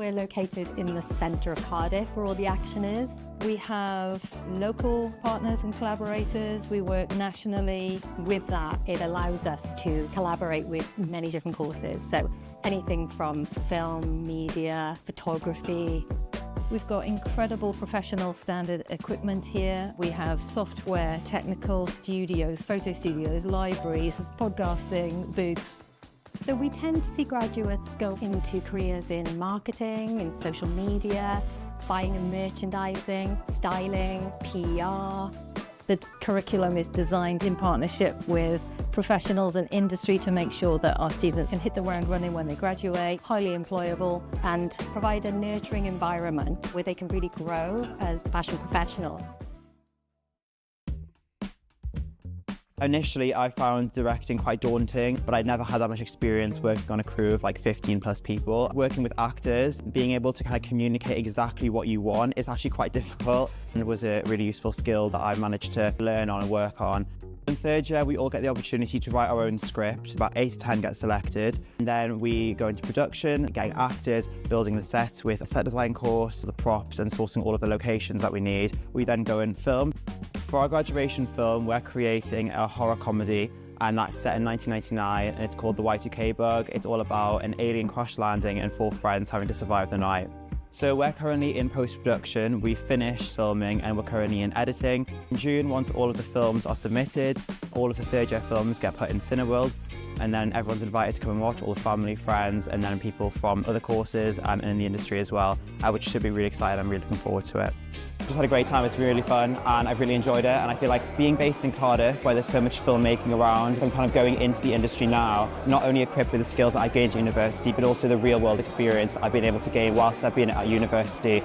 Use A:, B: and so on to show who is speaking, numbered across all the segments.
A: We're located in the centre of Cardiff, where all the action is. We have local partners and collaborators. We work nationally. With that, it allows us to collaborate with many different courses. So anything from film, media, photography. We've got incredible professional standard equipment here. We have software, technical studios, photo studios, libraries, podcasting, booths. So we tend to see graduates go into careers in marketing, in social media, buying and merchandising, styling, PR. The curriculum is designed in partnership with professionals and industry to make sure that our students can hit the ground running when they graduate, highly employable, and provide a nurturing environment where they can really grow as fashion professionals.
B: Initially, I found directing quite daunting, but I'd never had that much experience working on a crew of like 15 plus people. Working with actors, being able to kind of communicate exactly what you want is actually quite difficult, and it was a really useful skill that I managed to learn on and work on. In third year, we all get the opportunity to write our own script. About 8 to 10 get selected. And then we go into production, getting actors, building the sets with a set design course, the props, and sourcing all of the locations that we need. We then go and film. For our graduation film, we're creating a horror comedy, and that's set in 1999, and it's called The Y2K Bug. It's all about an alien crash landing and 4 friends having to survive the night. So we're currently in post-production. We've finished filming and we're currently in editing. In June, once all of the films are submitted, all of the third year films get put in Cineworld, and then everyone's invited to come and watch, all the family, friends, and then people from other courses and in the industry as well, which should be really exciting. I'm really looking forward to it. Just had a great time. It's really fun and I've really enjoyed it, and I feel like being based in Cardiff, where there's so much filmmaking around, I'm kind of going into the industry now, not only equipped with the skills that I gained at university, but also the real world experience I've been able to gain whilst I've been at university.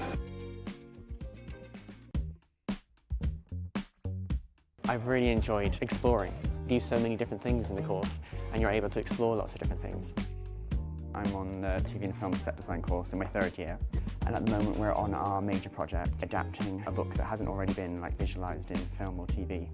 C: I've really enjoyed exploring. You do so many different things in the course and you're able to explore lots of different things.
D: I'm on the TV and film set design course in my third year, and at the moment we're on our major project adapting a book that hasn't already been visualised in film or TV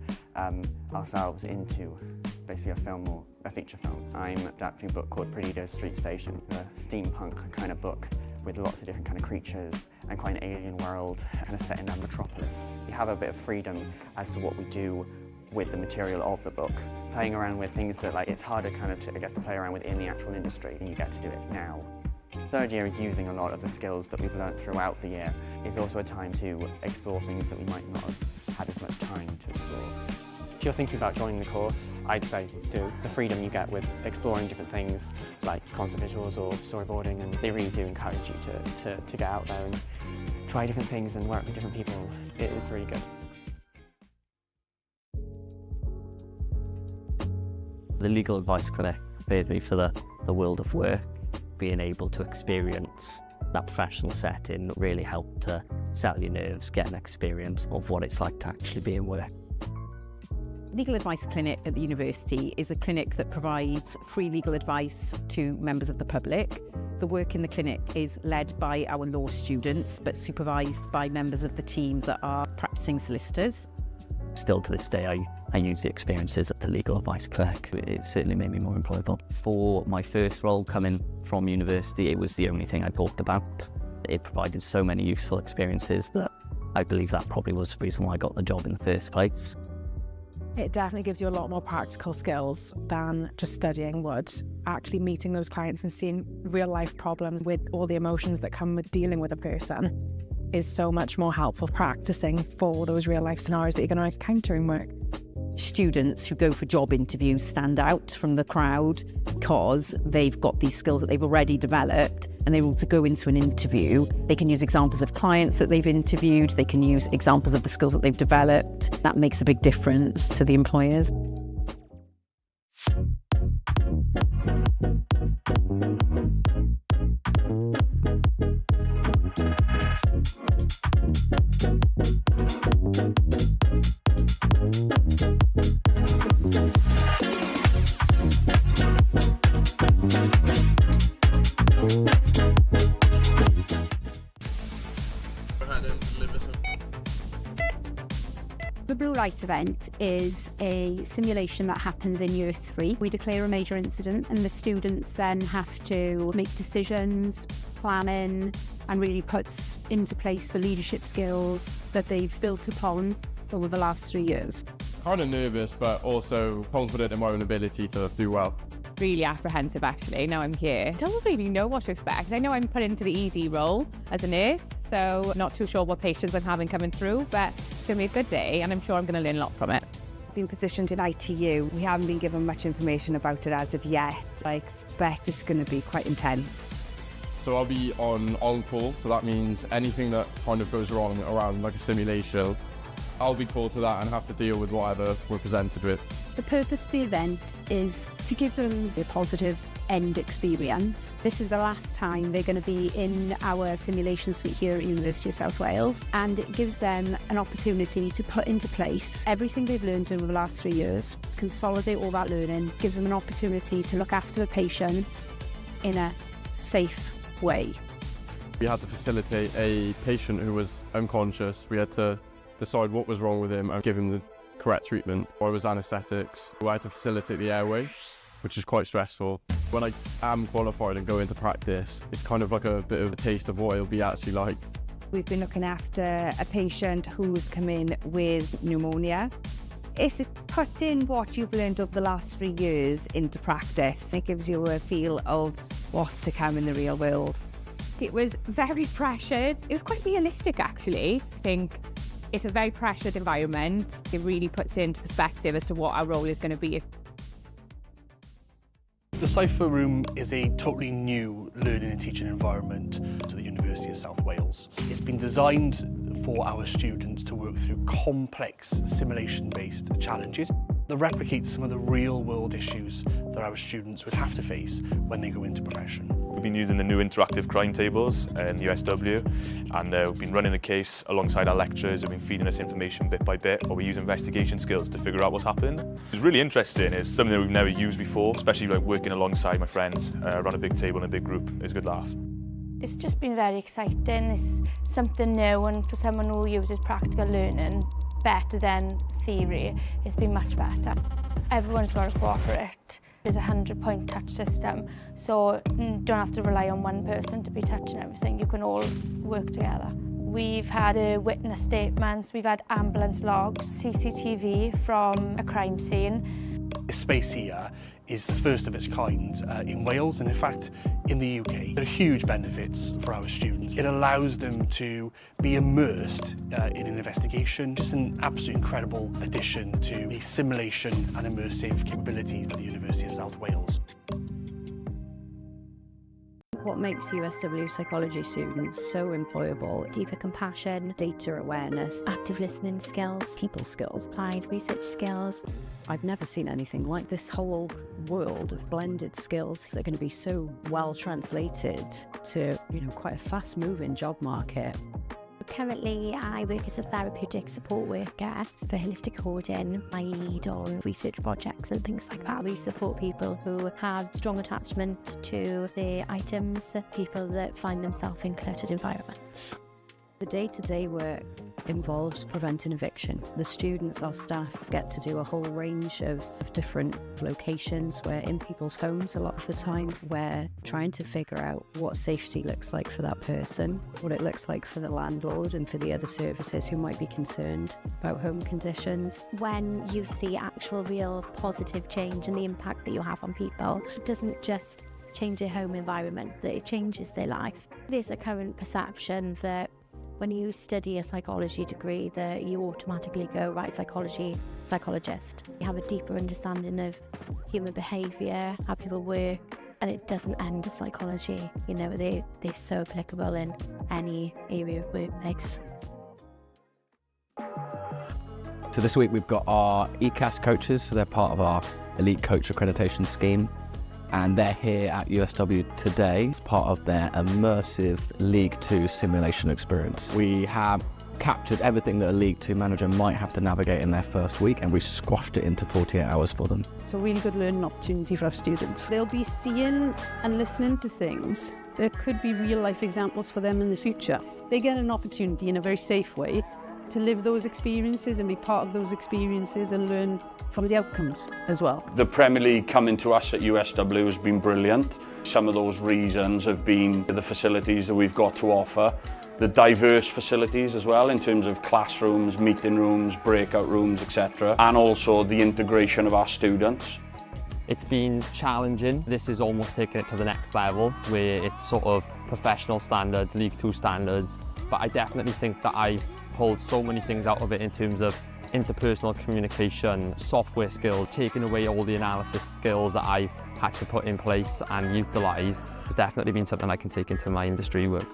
D: ourselves into basically a film or a feature film. I'm adapting a book called Graddio Street Station, a steampunk kind of book with lots of different kind of creatures and quite an alien world kind of set in a metropolis. We have a bit of freedom as to what we do with the material of the book. Playing around with things that it's harder kind of to play around with in the actual industry, and you get to do it now. Third year is using a lot of the skills that we've learned throughout the year. It's also a time to explore things that we might not have had as much time to explore.
C: If you're thinking about joining the course, I'd say do. The freedom you get with exploring different things like concept visuals or storyboarding, and they really do encourage you to get out there and try different things and work with different people. It's really good.
E: The legal advice clinic prepared me for the world of work. Being able to experience that professional setting really helped to settle your nerves, get an experience of what it's like to actually be in work.
F: Legal Advice Clinic at the university is a clinic that provides free legal advice to members of the public. The work in the clinic is led by our law students, but supervised by members of the team that are practicing solicitors.
E: Still to this day, I use the experiences at the Legal Advice Clinic. It certainly made me more employable. For my first role coming from university, it was the only thing I talked about. It provided so many useful experiences that I believe that probably was the reason why I got the job in the first place.
G: It definitely gives you a lot more practical skills than just studying would. Actually meeting those clients and seeing real life problems with all the emotions that come with dealing with a person is so much more helpful practicing for those real life scenarios that you're going to encounter in work.
F: Students who go for job interviews stand out from the crowd because they've got these skills that they've already developed, and they're able to go into an interview. They can use examples of clients that they've interviewed, they can use examples of the skills that they've developed. That makes a big difference to the employers.
H: The Blue Light event is a simulation that happens in year 3. We declare a major incident and the students then have to make decisions, planning and really puts into place the leadership skills that they've built upon over the last 3 years.
I: Kind of nervous, but also confident in my own ability to do well.
J: Really apprehensive actually, now I'm here. I don't really know what to expect. I know I'm put into the ED role as a nurse, so not too sure what patients I'm having coming through, but it's going to be a good day and I'm sure I'm going to learn a lot from it.
K: Been positioned in ITU. We haven't been given much information about it as of yet. I expect it's going to be quite intense.
I: So I'll be on call, so that means anything that kind of goes wrong around like a simulation, I'll be called to that and have to deal with whatever we're presented with.
H: The purpose of the event is to give them a positive end experience. This is the last time they're going to be in our simulation suite here at University of South Wales, and it gives them an opportunity to put into place everything they've learned over the last 3 years, consolidate all that learning, gives them an opportunity to look after the patients in a safe way.
I: We had to facilitate a patient who was unconscious. We had to decide what was wrong with him and give him the correct treatment. I was anaesthetics. I had to facilitate the airway, which is quite stressful. When I am qualified and go into practice, it's kind of like a bit of a taste of what it'll be actually like.
K: We've been looking after a patient who's come in with pneumonia. It's putting what you've learned over the last 3 years into practice. It gives you a feel of what's to come in the real world.
J: It was very pressured. It was quite realistic actually. I think it's a very pressured environment. It really puts into perspective as to what our role is going to be.
L: The Cypher Room is a totally new learning and teaching environment to the University of South Wales. It's been designed for our students to work through complex simulation-based challenges that replicate some of the real-world issues that our students would have to face when they go into profession.
M: We've been using the new interactive crime tables in USW, and we've been running the case alongside our lecturers who've been feeding us information bit by bit, or we use investigation skills to figure out what's happened. It's really interesting. It's something that we've never used before, especially like working alongside my friends around a big table in a big group. It's a good laugh.
N: It's just been very exciting. It's something new, and for someone who uses practical learning better than theory, it's been much better. Everyone's got to cooperate. There's a 100-point touch system, so you don't have to rely on one person to be touching everything. You can all work together. We've had witness statements, we've had ambulance logs, CCTV from a crime scene.
L: This space here is the first of its kind in Wales, and in fact in the UK. There are huge benefits for our students. It allows them to be immersed in an investigation. Just an absolutely incredible addition to the simulation and immersive capabilities of the University of South Wales.
A: What makes USW psychology students so employable? Deeper compassion, data awareness, active listening skills, people skills, applied research skills. I've never seen anything like this. Whole world of blended skills that are going to be so well translated to, quite a fast-moving job market.
N: Currently, I work as a therapeutic support worker for holistic coding. I lead on research projects and things like that. We support people who have strong attachment to their items, people that find themselves in cluttered environments.
A: The day-to-day work involves preventing eviction. The students, our staff, get to do a whole range of different locations. We're in people's homes a lot of the time. We're trying to figure out what safety looks like for that person, what it looks like for the landlord and for the other services who might be concerned about home conditions.
N: When you see actual real positive change and the impact that you have on people, it doesn't just change their home environment, that it changes their life. There's a current perception that when you study a psychology degree that you automatically go, right, psychologist. You have a deeper understanding of human behaviour, how people work, and it doesn't end at psychology. They're so applicable in any area of workplace.
O: So this week we've got our ECAS coaches, so they're part of our Elite Coach Accreditation Scheme. And they're here at USW today as part of their immersive League 2 simulation experience. We have captured everything that a League 2 manager might have to navigate in their first week, and we squashed it into 48 hours for them.
P: It's a really good learning opportunity for our students. They'll be seeing and listening to things that could be real life examples for them in the future. They get an opportunity in a very safe way to live those experiences and be part of those experiences and learn from the outcomes as well.
Q: The Premier League coming to us at USW has been brilliant. Some of those reasons have been the facilities that we've got to offer, the diverse facilities as well in terms of classrooms, meeting rooms, breakout rooms, etc. And also the integration of our students.
B: It's been challenging. This is almost taking it to the next level where it's sort of professional standards, League 2 standards. But I definitely think that I pulled so many things out of it in terms of interpersonal communication, software skills, taking away all the analysis skills that I had to put in place and utilise. It's definitely been something I can take into my industry work.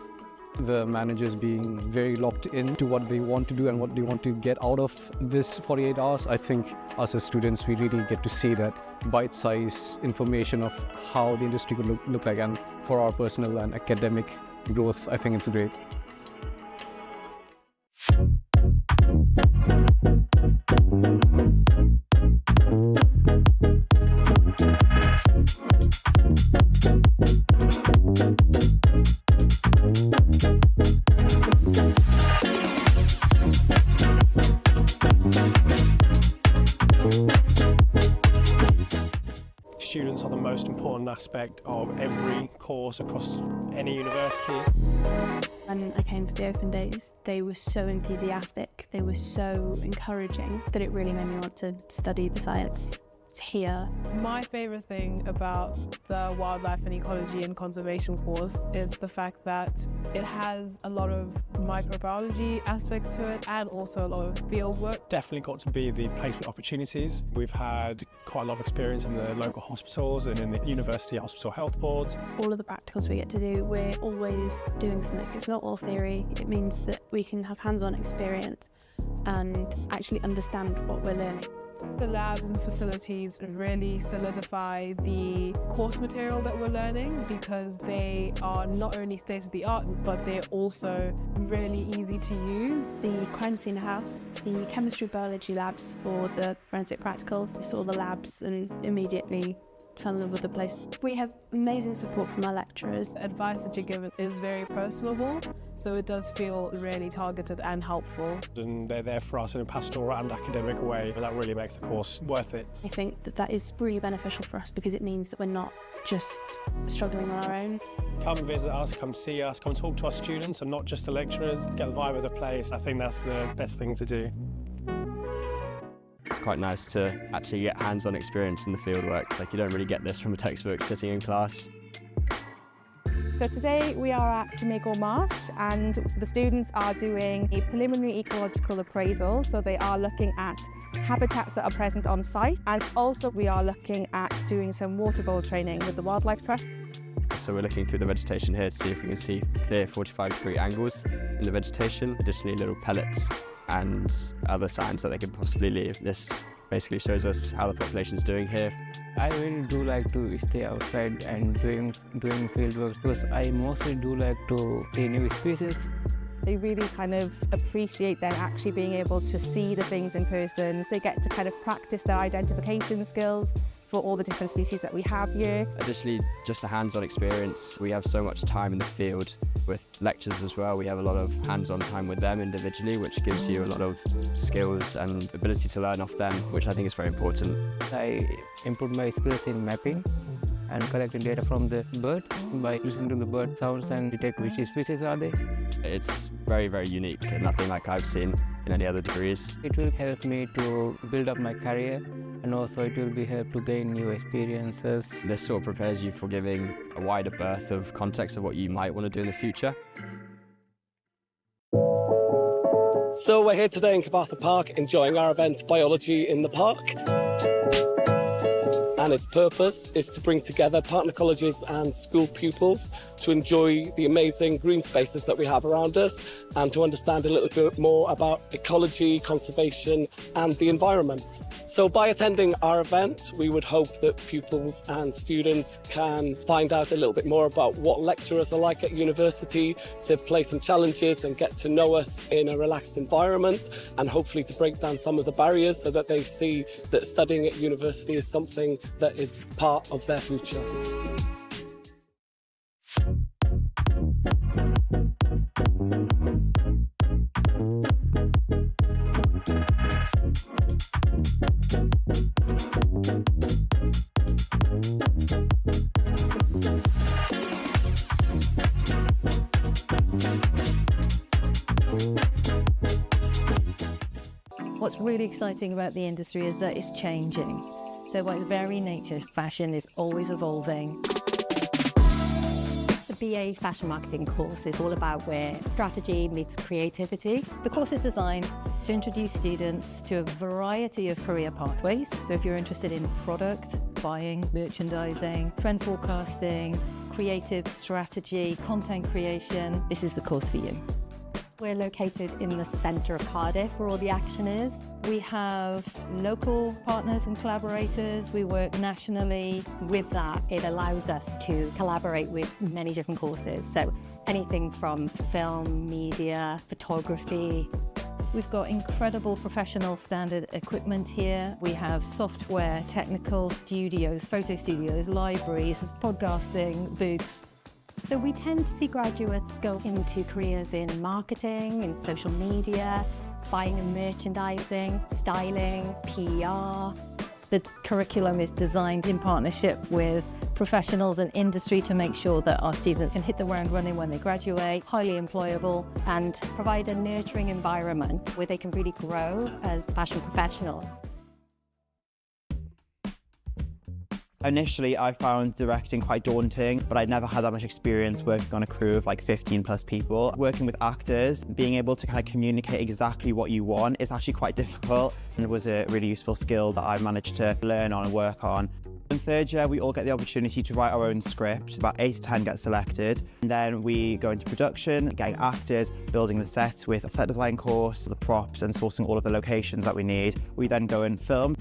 R: The managers being very locked into what they want to do and what they want to get out of this 48 hours. I think us as students, we really get to see that bite-sized information of how the industry could look like, and for our personal and academic growth, I think it's great.
S: Students are the most important aspect of every course across any university.
T: When I came to the open days, they were so enthusiastic, they were so encouraging that it really made me want to study the science here.
U: My favourite thing about the wildlife and ecology and conservation course is the fact that it has a lot of microbiology aspects to it and also a lot of field work.
S: Definitely got to be the placement opportunities. We've had quite a lot of experience in the local hospitals and in the university hospital health boards.
T: All of the practicals we get to do, we're always doing something. It's not all theory. It means that we can have hands-on experience and actually understand what we're learning.
U: The labs and facilities really solidify the course material that we're learning because they are not only state-of-the-art, but they're also really easy to use.
T: The crime scene house, the chemistry biology labs for the forensic practicals. We saw the labs and immediately fell in love with the place. We have amazing support from our lecturers.
U: The advice that you're given is very personable, so it does feel really targeted and helpful.
S: And they're there for us in a pastoral and academic way, and that really makes the course worth it.
T: I think that that is really beneficial for us because it means that we're not just struggling on our own.
S: Come visit us, come see us, come talk to our students and not just the lecturers, get the vibe of the place. I think that's the best thing to do.
B: It's quite nice to actually get hands-on experience in the fieldwork. Like, you don't really get this from a textbook sitting in class.
V: So today we are at Cymru Marsh and the students are doing a preliminary ecological appraisal. So they are looking at habitats that are present on site, and also we are looking at doing some water bowl training with the Wildlife Trust.
B: So we're looking through the vegetation here to see if we can see clear 45-degree angles in the vegetation, additionally little pellets and other signs that they could possibly leave. This basically shows us how the population is doing here.
W: I really do like to stay outside and doing field work because I mostly do like to see new species.
V: They really kind of appreciate them actually being able to see the things in person. They get to kind of practice their identification skills for all the different species that we have here.
B: Additionally, just a hands-on experience. We have so much time in the field with lectures as well. We have a lot of hands-on time with them individually, which gives you a lot of skills and ability to learn off them, which I think is very important.
W: I improved my skills in mapping and collecting data from the birds by listening to the bird sounds and detect which species are they.
B: It's very, very unique and nothing like I've seen in any other degrees.
W: It will help me to build up my career, and also it will be help to gain new experiences.
B: This sort of prepares you for giving a wider berth of context of what you might want to do in the future.
X: So we're here today in Cyfarthfa Park enjoying our event Biology in the Park. And its purpose is to bring together partner colleges and school pupils to enjoy the amazing green spaces that we have around us and to understand a little bit more about ecology, conservation and the environment. So by attending our event, we would hope that pupils and students can find out a little bit more about what lecturers are like at university, to play some challenges and get to know us in a relaxed environment, and hopefully to break down some of the barriers so that they see that studying at university is something that is part of their future.
A: What's really exciting about the industry is that it's changing. So by the very nature, fashion is always evolving. The BA Fashion Marketing course is all about where strategy meets creativity. The course is designed to introduce students to a variety of career pathways. So if you're interested in product, buying, merchandising, trend forecasting, creative strategy, content creation, this is the course for you. We're located in the centre of Cardiff, where all the action is. We have local partners and collaborators. We work nationally. With that, it allows us to collaborate with many different courses. So anything from film, media, photography. We've got incredible professional standard equipment here. We have software, technical studios, photo studios, libraries, podcasting, booths.
N: So we tend to see graduates go into careers in marketing, in social media, buying and merchandising, styling, PR.
A: The curriculum is designed in partnership with professionals and industry to make sure that our students can hit the ground running when they graduate, highly employable, and
N: provide a nurturing environment where they can really grow as fashion professionals.
B: Initially, I found directing quite daunting, but I'd never had that much experience working on a crew of like 15 plus people. Working with actors, being able to kind of communicate exactly what you want is actually quite difficult, and it was a really useful skill that I managed to learn on and work on. In third year, we all get the opportunity to write our own script. About 8 to 10 get selected. And then we go into production, getting actors, building the sets with a set design course, the props, and sourcing all of the locations that we need. We then go and film.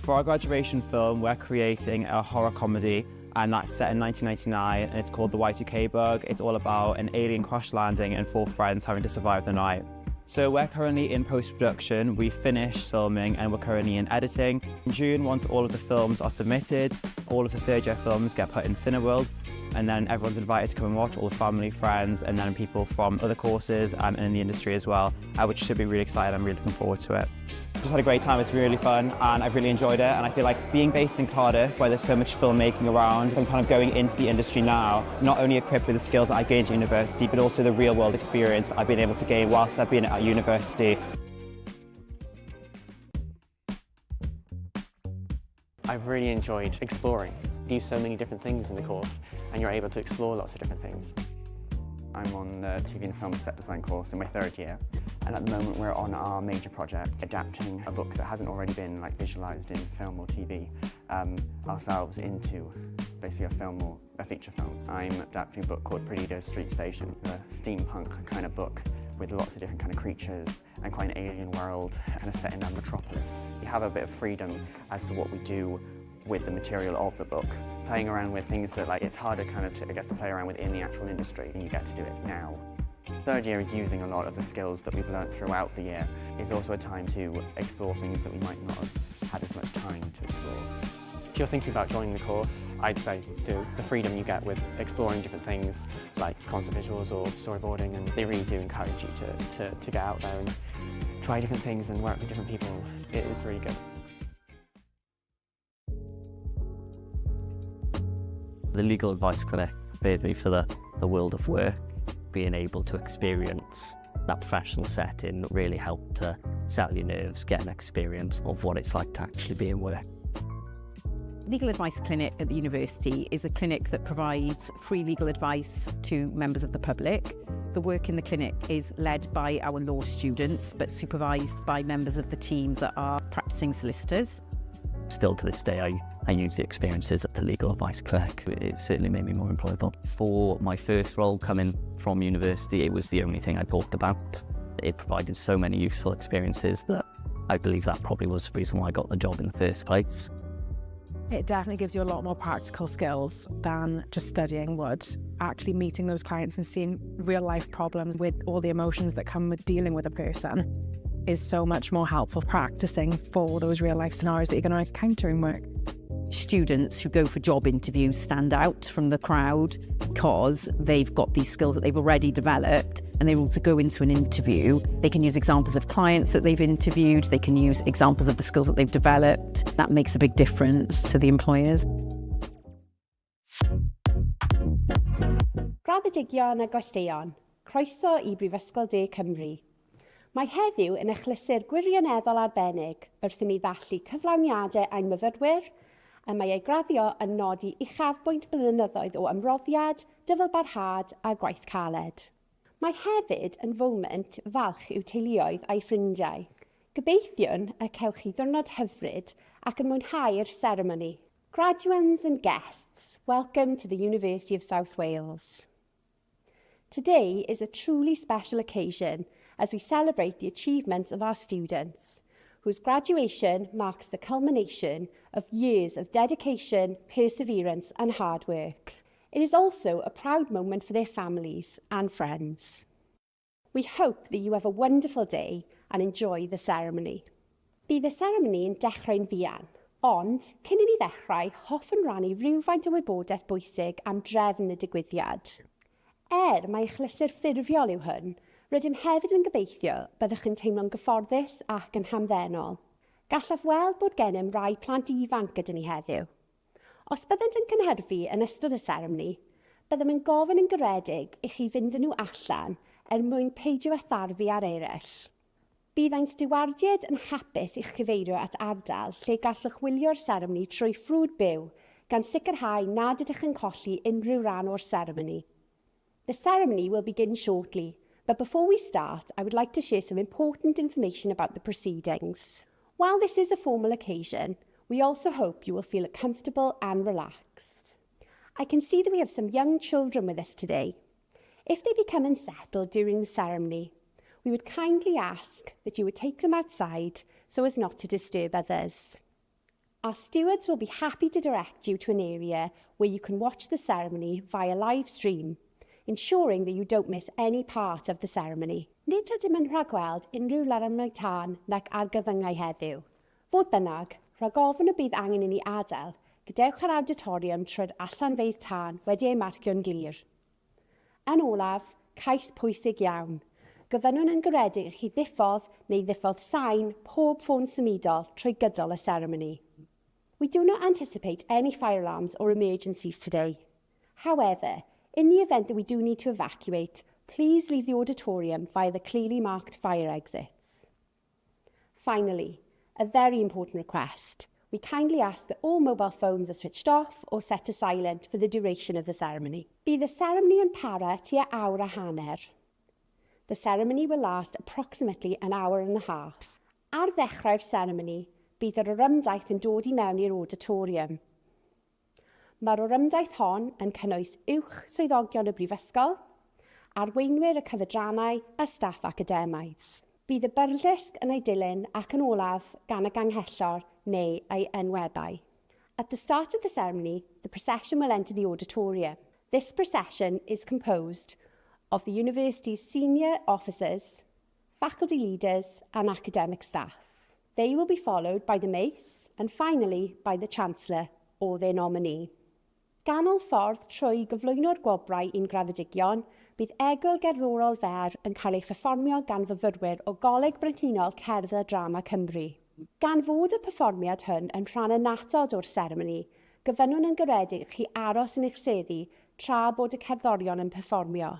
B: For our graduation film, we're creating a horror comedy, and that's set in 1999, and it's called The Y2K Bug. It's all about an alien crash landing and 4 friends having to survive the night. So we're currently in post-production. We finished filming and we're currently in editing. In June, once all of the films are submitted, all of the third year films get put in Cineworld, and then everyone's invited to come and watch, all the family, friends, and then people from other courses and in the industry as well, which should be really exciting. I'm really looking forward to it. Just had a great time. It's really fun and I've really enjoyed it, and I feel like being based in Cardiff, where there's so much filmmaking around, I'm kind of going into the industry now, not only equipped with the skills that I gained at university, but also the real world experience I've been able to gain whilst I've been at university.
C: I've really enjoyed exploring. You do so many different things in the course and you're able to explore lots of different things.
D: I'm on the TV and film set design course in my third year, and at the moment we're on our major project, adapting a book that hasn't already been visualised in film or TV ourselves into basically a film or a feature film. I'm adapting a book called Graddio Street Station, a steampunk kind of book with lots of different kind of creatures and quite an alien world kind of set in a metropolis. We have a bit of freedom as to what we do with the material of the book. Playing around with things that it's harder kind of to play around with in the actual industry, and you get to do it now. Third year is using a lot of the skills that we've learned throughout the year. It's also a time to explore things that we might not have had as much time to explore. If you're thinking about joining the course, I'd say do. The freedom you get with exploring different things like concept visuals or storyboarding, and they really do encourage you to get out there and try different things and work with different people. It's really good.
O: The legal advice clinic prepared me for the world of work. Being able to experience that professional setting really helped to settle your nerves, get an experience of what it's like to actually be in work.
F: Legal Advice Clinic at the university is a clinic that provides free legal advice to members of the public. The work in the clinic is led by our law students, but supervised by members of the team that are practicing solicitors.
O: Still to this day, I use the experiences at the Legal Advice Clinic. It certainly made me more employable. For my first role coming from university, it was the only thing I talked about. It provided so many useful experiences that I believe that probably was the reason why I got the job in the first place.
E: It definitely gives you a lot more practical skills than just studying would. Actually meeting those clients and seeing real life problems with all the emotions that come with dealing with a person is so much more helpful practicing for those real life scenarios that you're going to encounter in work.
F: Students who go for job interviews stand out from the crowd because they've got these skills that they've already developed, and they're able to go into an interview. They can use examples of clients that they've interviewed. They can use examples of the skills that they've developed. That makes a big difference to the employers.
G: Graddedigion a gwesteion, croeso I Brifysgol De Cymru. Mae heddiw yn achlysur gwirioneddol arbennig wrth i ni ddathlu cyflawniadau ein myfyrwyr, a mae ei graddio yn nodi uchafbwynt blynyddoedd o ymroddiad, dyfalbarhad a gwaith caled. Mae hefyd yn foment falch i'w teuluoedd a'i ffrindiau. Gobeithiwn y cewch chi ddiwrnod hyfryd ac yn mwynhau'r seremoni. Graduates and guests, welcome to the University of South Wales. Today is a truly special occasion as we celebrate the achievements of our students, whose graduation marks the culmination of years of dedication, perseverance and hard work. It is also a proud moment for their families and friends. We hope that you have a wonderful day and enjoy the ceremony. Bydd y seremoni yn dechrau'n fuan, ond cyn i ni ddechrau, hoffwn rannu rhywfaint o wybodaeth bwysig am drefn y digwyddiad. Mae achlysur ffurfiol yw hwn, rydym hefyd yn gobeithio byddwch yn teimlo'n gyfforddus ac yn hamddenol. Gallaf weld bod gennym rai plant ifanc gyda ni heddiw. Os byddent yn cynhyrfu yn ystod y seremoni, byddem yn gofyn yn garedig i chi fynd â nhw allan mwyn peidio a tharfu ar eraill. Bydd ein stiwardiad yn hapus i'ch cyfeirio at ardal lle gallwch wylio'r seremoni trwy ffrwd byw gan sicrhau nad ydych yn colli unrhyw ran o'r seremoni. The ceremony will begin shortly, but before we start, I would like to share some important information about the proceedings. While this is a formal occasion, we also hope you will feel comfortable and relaxed. I can see that we have some young children with us today. If they become unsettled during the ceremony, we would kindly ask that you would take them outside so as not to disturb others. Our stewards will be happy to direct you to an area where you can watch the ceremony via live stream, ensuring that you don't miss any part of the ceremony. Nid ydym yn rhagweld unrhyw larymau tân nac argyfyngau heddiw. Fodd bynnag, rhag ofn y bydd angen i ni adael, gadewch ar auditorium trwy'r allanfeydd tân wedi ei marcio'n glir. Yn olaf, cais pwysig iawn. Gofynnwn yn garedig i chi ddiffodd neu ddiffodd sain pob ffôn symudol trwy gydol y ceremony. We do not anticipate any fire alarms or emergencies today. However, in the event that we do need to evacuate, please leave the auditorium via the clearly marked fire exits. Finally, a very important request. We kindly ask that all mobile phones are switched off or set to silent for the duration of the ceremony. Bydd y ceremony yn para tua awr a hanner. The ceremony will last approximately an hour and a half. Ar ddechrau'r ceremony, bydd yr orymdaith yn dod I mewn i'r auditorium. Mae'r orymdaith hon yn cynnwys uwch swyddogion y brifysgol, arweinwyr y cyfedrannau a staff academaidd. Bydd y byrlysg yn ei dilyn ac yn olaf gan y ganghellor neu ei enwebau. At the start of the ceremony, the procession will enter the auditorium. This procession is composed of the university's senior officers, faculty leaders and academic staff. They will be followed by the mace and finally by the Chancellor or their nominee. Ganol ffordd trwy gyflwyno'r gwobrau i'n graddedigion, bydd egwyl gerddorol fer yn cael ei pherfformio gan fyfyrwyr o Goleg Brenhinol Cerdd a Drama Cymru. Gan fod y perfformiad hwn yn rhan annatod o'r seremoni, gofynnwn yn garedig chi aros yn eich seddi tra bod y cerddorion yn perfformio.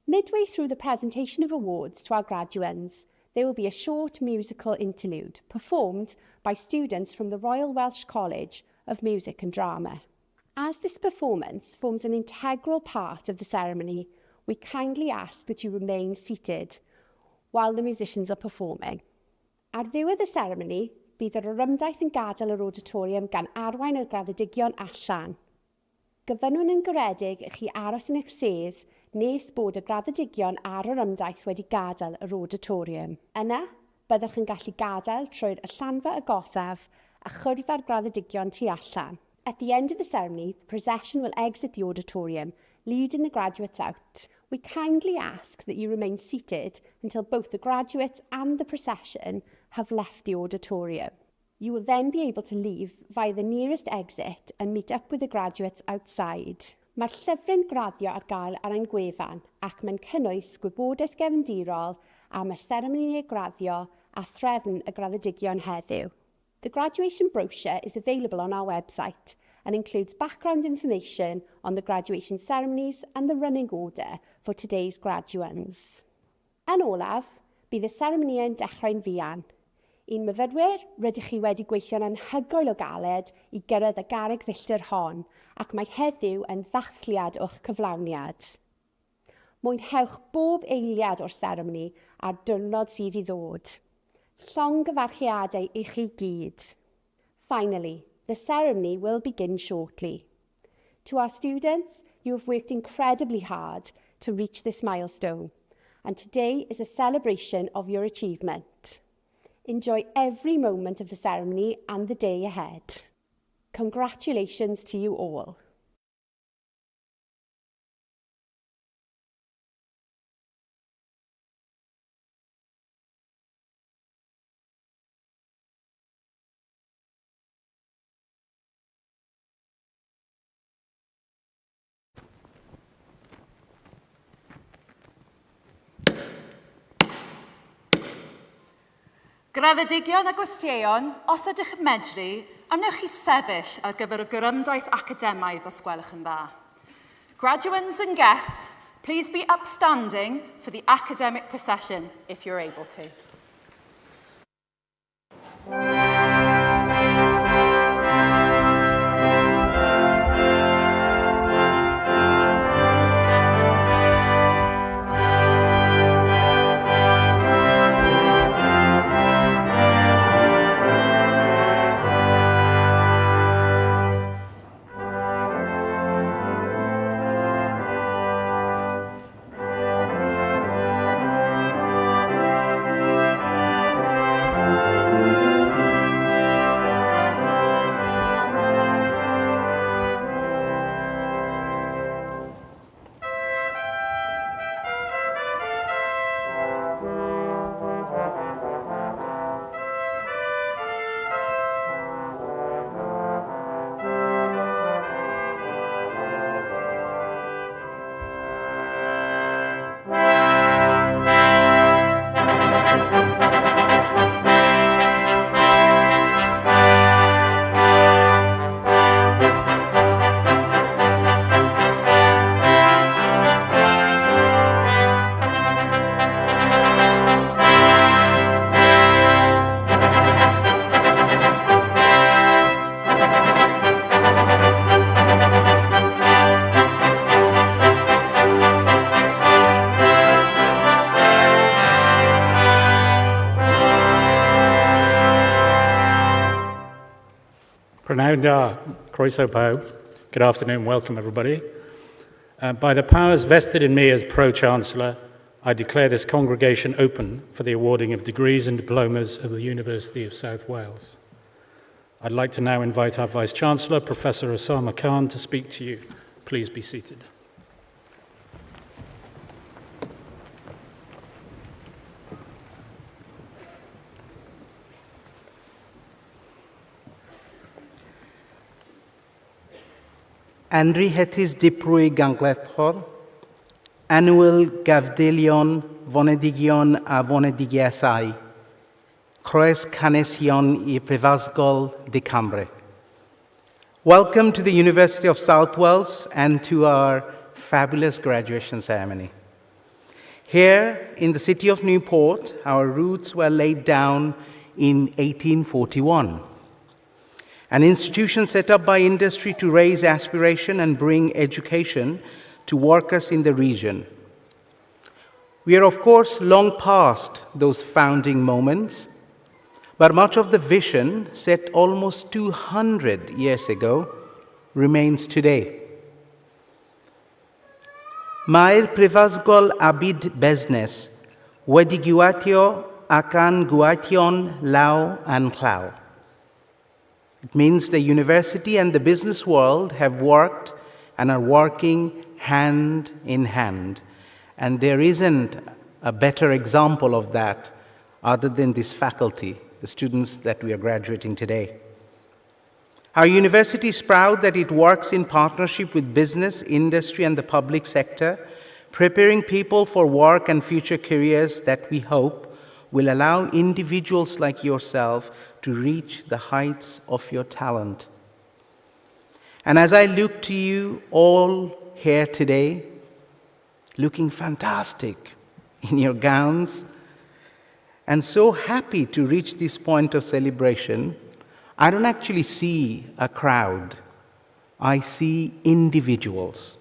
G: Midway through the presentation of awards to our graduates, there will be a short musical interlude performed by students from the Royal Welsh College of Music and Drama. As this performance forms an integral part of the ceremony, we kindly ask that you remain seated while the musicians are performing. Ar ddiwedd y seremoni, bydd yr orymdaith yn gadael yr auditorium gan arwain y graddedigion allan. Gofynnwn yn garedig i chi aros yn eich sedd nes bod y graddedigion a'r orymdaith wedi gadael yr auditorium. Yna, byddwch yn gallu gadael trwy'r allanfa agosaf a chwrdd â'r graddedigion tu allan. At the end of the ceremony, the procession will exit the auditorium, leading the graduates out. We kindly ask that you remain seated until both the graduates and the procession have left the auditorium. You will then be able to leave via the nearest exit and meet up with the graduates outside. Mae'r llyfryn graddio ar gael ar ein gwefan ac mae'n cynnwys gwybodaeth gefndirol am y seremoni graddio a threfn y graddedigion heddiw. The graduation brochure is available on our website and includes background information on the graduation ceremonies and the running order for today's graduands. Yn olaf, Bydd y seremoni yn dechrau'n fuan. Un myfyrwyr, rydych chi wedi gweithio'n anhygoel o galed i gyrraedd y garreg filltir hon, ac mae heddiw yn ddathliad o'ch cyflawniad. Mwynhewch bob eiliad o'r seremoni a'r diwrnod sydd i ddod. Llongyfarchiadau i chi gyd. Finally, the ceremony will begin shortly. To our students, you have worked incredibly hard to reach this milestone, and today is a celebration of your achievement. Enjoy every moment of the ceremony and the day ahead. Congratulations to you all.
H: Graddedigion a gwesteion, os ydych yn medru, amnewch chi sefyll ar gyfer y gyrymdaeth academaidd os gwelwch yn dda. Graduands and guests, please be upstanding for the academic procession if you're able to.
I: Prynawn da, croeso pawb. Good afternoon, welcome everybody. By the powers vested in me as Pro-Chancellor, I declare this congregation open for the awarding of degrees and diplomas of the University of South Wales. I'd like to now invite our Vice-Chancellor, Professor Osama Khan, to speak to you. Please be seated.
J: Anri hetis diprwy ganglethor, anwyl gafdelion, fonedigion a fonedigiesau, croes canesion I Prifysgol de Cymru. Welcome to the University of South Wales and to our fabulous graduation ceremony. Here in the city of Newport, our roots were laid down in 1841. An institution set up by industry to raise aspiration and bring education to workers in the region. We are, of course, long past those founding moments, but much of the vision set almost 200 years ago remains today. Mae'r Prifysgol Abid Besnes wedi gweithio ac yn gweithio'n law yn llaw. It means the university and the business world have worked and are working hand in hand. And there isn't a better example of that other than this faculty, the students that we are graduating today. Our university is proud that it works in partnership with business, industry, and the public sector, preparing people for work and future careers that we hope will allow individuals like yourself to reach the heights of your talent. And as I look to you all here today, looking fantastic in your gowns, and so happy to reach this point of celebration, I don't actually see a crowd. I see individuals,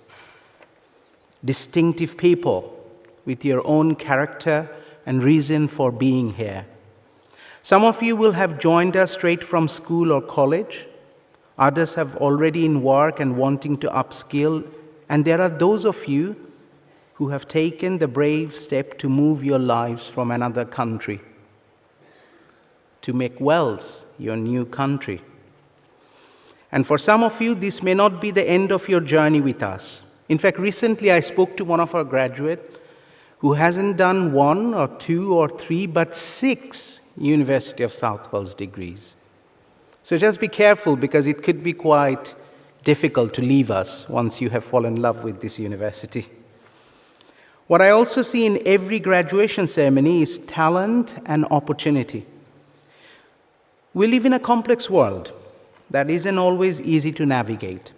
J: distinctive people with your own character and reason for being here. Some of you will have joined us straight from school or college. Others have already in work and wanting to upskill. And there are those of you who have taken the brave step to move your lives from another country, to make Wales your new country. And for some of you, this may not be the end of your journey with us. In fact, recently I spoke to one of our graduates who hasn't done 1 or 2 or 3, but 6 University of South Wales degrees. So just be careful, because it could be quite difficult to leave us once you have fallen in love with this university. What I also see in every graduation ceremony is talent and opportunity. We live in a complex world that isn't always easy to navigate.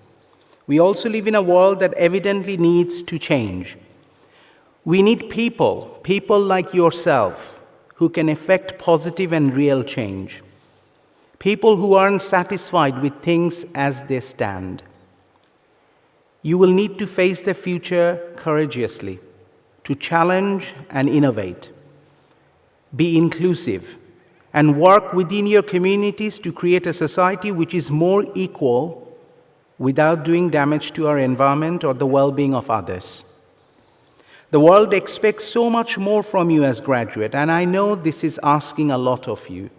J: We also live in a world that evidently needs to change. We need people like yourself, who can effect positive and real change. People who aren't satisfied with things as they stand. You will need to face the future courageously, to challenge and innovate. Be inclusive, and work within your communities to create a society which is more equal without doing damage to our environment or the well-being of others. The world expects so much more from you as graduate, and I know this is asking a lot of you.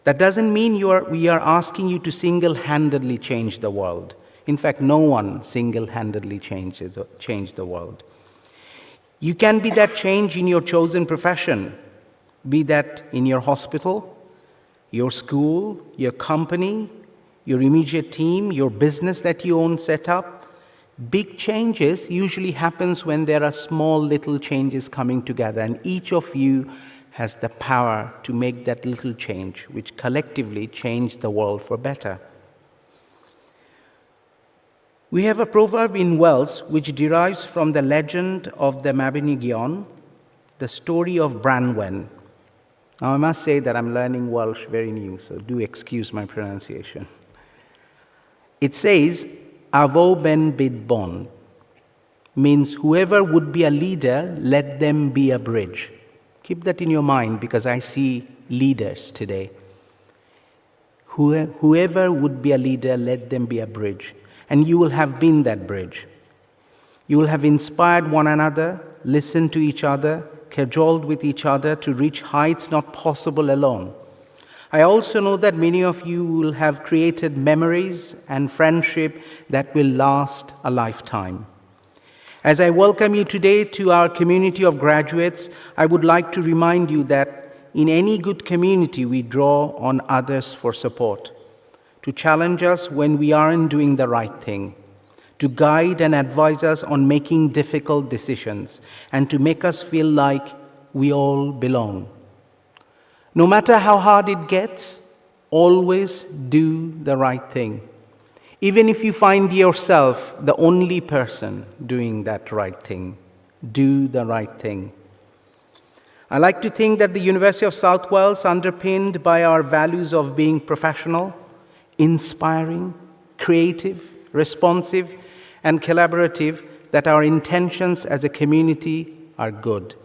J: That doesn't mean we are asking you to single-handedly change the world. In fact, no one single-handedly changes the world. You can be that change in your chosen profession, be that in your hospital, your school, your company, your immediate team, your business that you own set up. Big changes usually happens when there are small little changes coming together, and each of you has the power to make that little change, which collectively change the world for better. We have a proverb in Welsh which derives from the legend of the Mabinogion, the story of Branwen. Now I must say that I'm learning Welsh very new, so do excuse my pronunciation. It says, Avo ben bid bon, means whoever would be a leader, let them be a bridge. Keep that in your mind, because I see leaders today. Whoever would be a leader, let them be a bridge. And you will have been that bridge. You will have inspired one another, listened to each other, cajoled with each other to reach heights not possible alone. I also know that many of you will have created memories and friendship that will last a lifetime. As I welcome you today to our community of graduates, I would like to remind you that in any good community, we draw on others for support, to challenge us when we aren't doing the right thing, to guide and advise us on making difficult decisions, and to make us feel like we all belong. No matter how hard it gets, always do the right thing. Even if you find yourself the only person doing that right thing, do the right thing. I like to think that the University of South Wales, underpinned by our values of being professional, inspiring, creative, responsive, and collaborative, that our intentions as a community are good,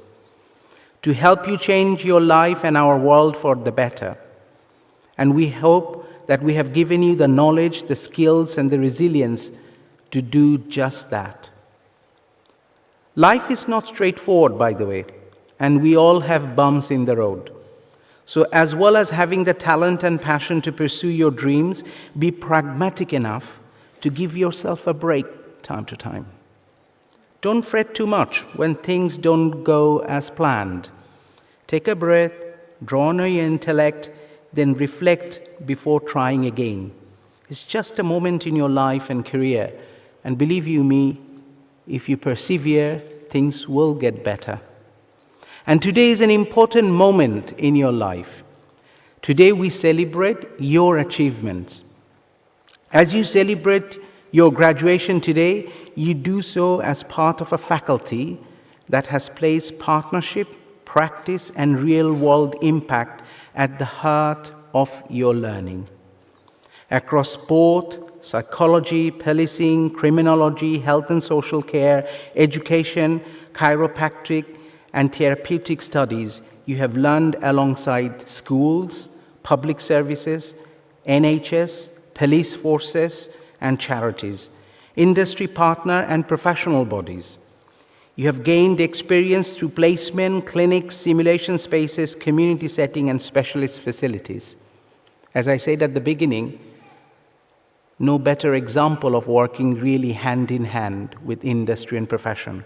J: to help you change your life and our world for the better. And we hope that we have given you the knowledge, the skills, and the resilience to do just that. Life is not straightforward, by the way, and we all have bumps in the road. So as well as having the talent and passion to pursue your dreams, be pragmatic enough to give yourself a break time to time. Don't fret too much when things don't go as planned. Take a breath, draw on your intellect, then reflect before trying again. It's just a moment in your life and career, and believe you me, if you persevere, things will get better. And today is an important moment in your life. Today we celebrate your achievements. As you celebrate your graduation today, you do so as part of a faculty that has placed partnership, practice, and real-world impact at the heart of your learning. Across sport, psychology, policing, criminology, health and social care, education, chiropractic, and therapeutic studies, you have learned alongside schools, public services, NHS, police forces, and charities, industry partner and professional bodies. You have gained experience through placement, clinics, simulation spaces, community setting, and specialist facilities. As I said at the beginning, no better example of working really hand in hand with industry and profession.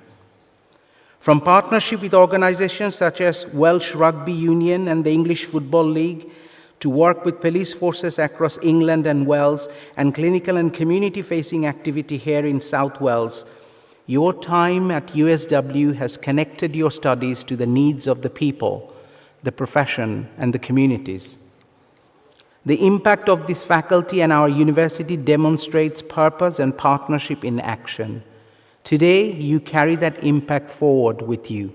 J: From partnership with organizations such as Welsh Rugby Union and the English Football League, to work with police forces across England and Wales, and clinical and community-facing activity here in South Wales, your time at USW has connected your studies to the needs of the people, the profession, and the communities. The impact of this faculty and our university demonstrates purpose and partnership in action. Today, you carry that impact forward with you.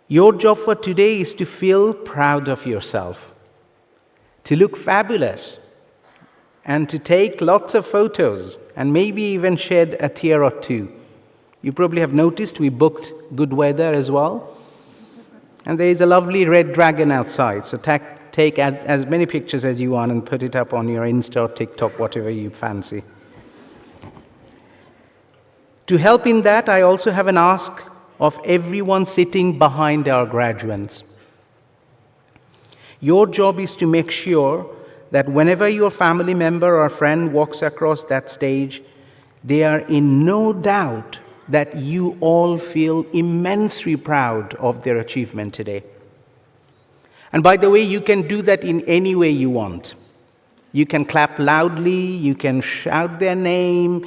J: Your job for today is to feel proud of yourself, to look fabulous, and to take lots of photos, and maybe even shed a tear or two. You probably have noticed we booked good weather as well. And there is a lovely red dragon outside, so take as many pictures as you want and put it up on your Insta or TikTok, whatever you fancy. To help in that, I also have an ask of everyone sitting behind our graduates. Your job is to make sure that whenever your family member or friend walks across that stage, they are in no doubt that you all feel immensely proud of their achievement today. And by the way, you can do that in any way you want. You can clap loudly, you can shout their name,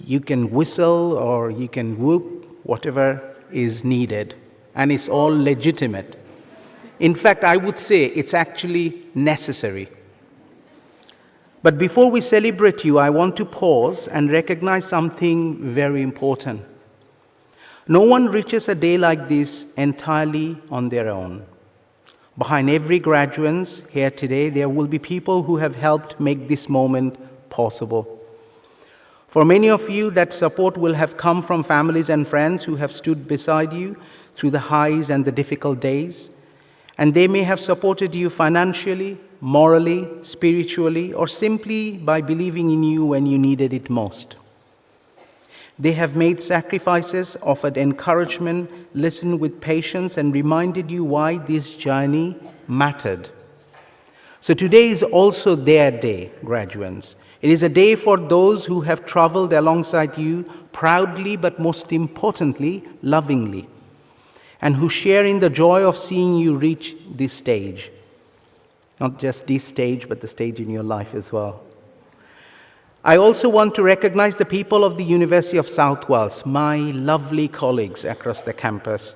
J: you can whistle, or you can whoop, whatever is needed. And it's all legitimate. In fact, I would say it's actually necessary. But before we celebrate you, I want to pause and recognize something very important. No one reaches a day like this entirely on their own. Behind every graduate here today, there will be people who have helped make this moment possible. For many of you, that support will have come from families and friends who have stood beside you through the highs and the difficult days. And they may have supported you financially, morally, spiritually, or simply by believing in you when you needed it most. They have made sacrifices, offered encouragement, listened with patience, and reminded you why this journey mattered. So today is also their day, graduates. It is a day for those who have traveled alongside you proudly, but most importantly, lovingly, and who share in the joy of seeing you reach this stage. Not just this stage, but the stage in your life as well. I also want to recognize the people of the University of South Wales, my lovely colleagues across the campus,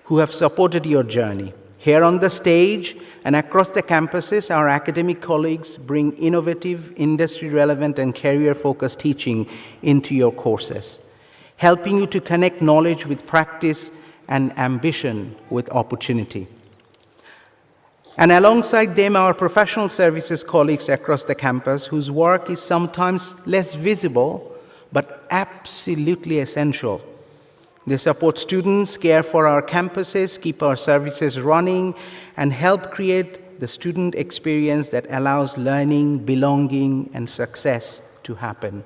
J: who have supported your journey. Here on the stage and across the campuses, our academic colleagues bring innovative, industry-relevant, and career-focused teaching into your courses, helping you to connect knowledge with practice and ambition with opportunity. And alongside them, our professional services colleagues across the campus, whose work is sometimes less visible, but absolutely essential. They support students, care for our campuses, keep our services running, and help create the student experience that allows learning, belonging, and success to happen.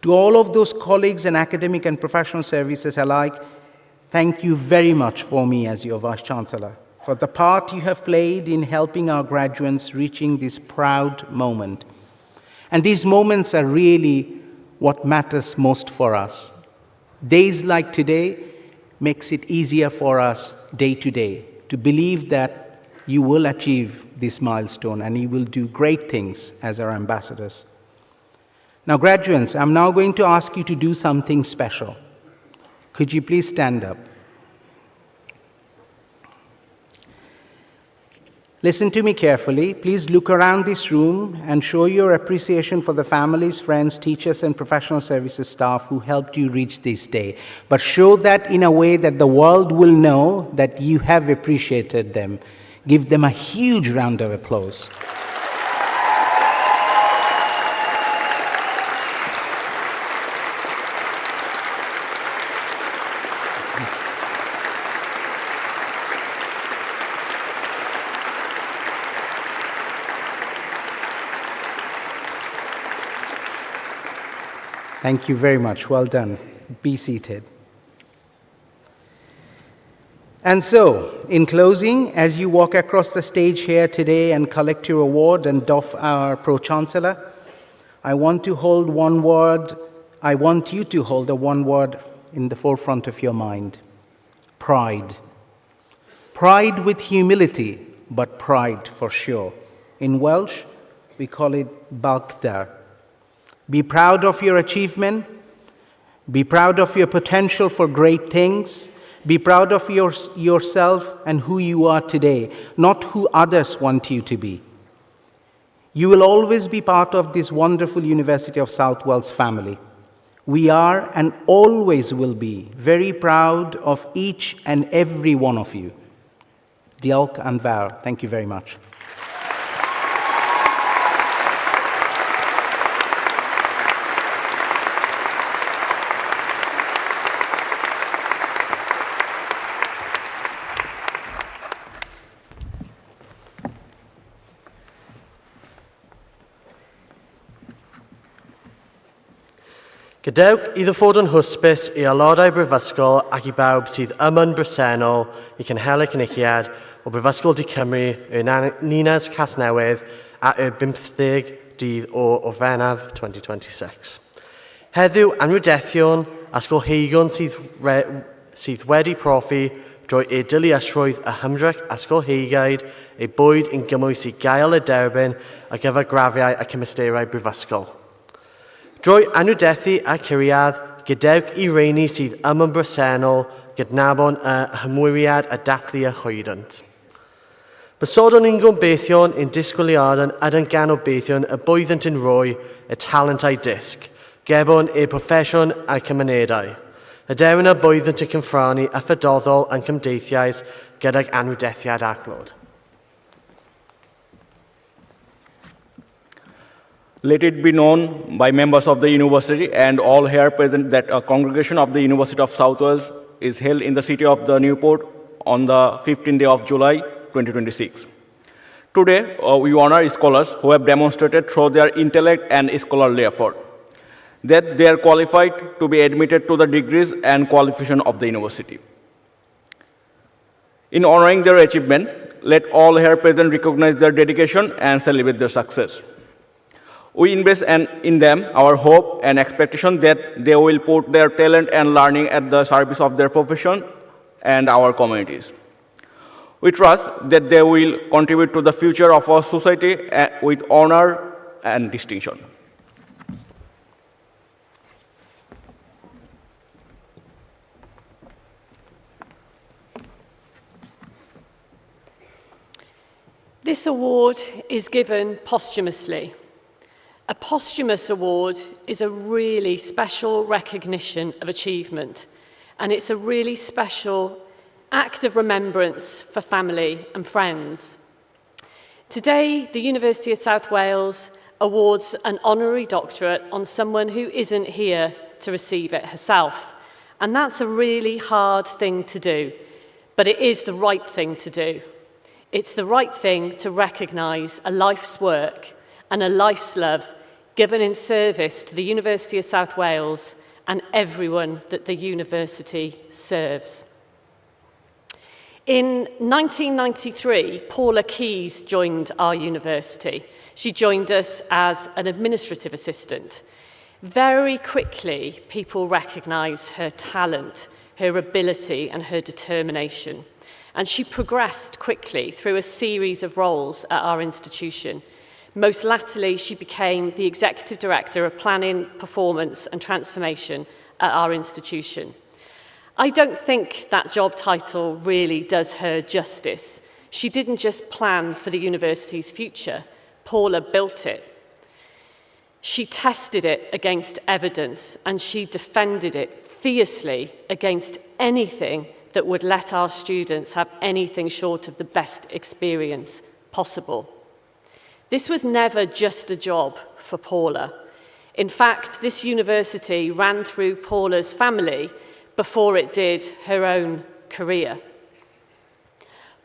J: To all of those colleagues and academic and professional services alike, thank you very much for me as your Vice-Chancellor, for the part you have played in helping our graduates reaching this proud moment. And these moments are really what matters most for us. Days like today makes it easier for us day to day to believe that you will achieve this milestone and you will do great things as our ambassadors. Now, graduates, I'm now going to ask you to do something special. Could you please stand up? Listen to me carefully. Please look around this room and show your appreciation for the families, friends, teachers, and professional services staff who helped you reach this day. But show that in a way that the world will know that you have appreciated them. Give them a huge round of applause. Thank you very much. Well done. Be seated. And so, in closing, as you walk across the stage here today and collect your award and doff our Pro-Chancellor, I want you to hold one word in the forefront of your mind. Pride. Pride with humility, but pride for sure. In Welsh, we call it balchdar. Be proud of your achievement. Be proud of your potential for great things. Be proud of yourself and who you are today, not who others want you to be. You will always be part of this wonderful University of South Wales family. We are and always will be very proud of each and every one of you. Diolch yn fawr. Thank you very much.
K: Gadewch iddo fod yn hwsbys i aelodau Brifysgol ac i bawb sydd yn bresennol i cynhelu cynulliad o Brifysgol de Cymru y Ninas Nghasnewydd a y 15 dydd o Orffennaf 2026. Heddiw anrhydethion a ysgolheigion sydd wedi profi drwy ei deluysrwydd y hymdrech ysgolheigiaid eu bwyd yn gymwys i gael y derbyn ar gyfer grafiau a cymysterau Brifysgol. Drwy anrhydethu a curiad, gadewch i reini sydd yn bresennol gydnabon y hymwiriad a dathlu a chwydant. Bysodon ni'n gobeithio'n ein disgwyliadau yn ganobeithio'n y bwyddant yn rhoi y talentau disg, gebon eu proffesiwn a'r cymunedau. Y deryn y bwyddant y cynffranu a phydoddol yn cymdeithiais gydag anrhydethiad aclod.
L: Let it be known by members of the university and all here present that a congregation of the University of South Wales is held in the city of the Newport on the 15th day of July 2026. Today, we honor scholars who have demonstrated through their intellect and scholarly effort that they are qualified to be admitted to the degrees and qualification of the university. In honoring their achievement, let all here present recognize their dedication and celebrate their success. We invest in them our hope and expectation that they will put their talent and learning at the service of their profession and our communities. We trust that they will contribute to the future of our society with honor and distinction.
M: This award is given posthumously. A posthumous award is a really special recognition of achievement, and it's a really special act of remembrance for family and friends. Today, the University of South Wales awards an honorary doctorate on someone who isn't here to receive it herself. And that's a really hard thing to do, but it is the right thing to do. It's the right thing to recognise a life's work and a life's love given in service to the University of South Wales and everyone that the university serves. In 1993, Paula Keyes joined our university. She joined us as an administrative assistant. Very quickly, people recognised her talent, her ability and her determination. And she progressed quickly through a series of roles at our institution. Most latterly, she became the Executive Director of Planning, Performance and Transformation at our institution. I don't think that job title really does her justice. She didn't just plan for the university's future, Paula built it. She tested it against evidence and she defended it fiercely against anything that would let our students have anything short of the best experience possible. This was never just a job for Paula. In fact, this university ran through Paula's family before it did her own career.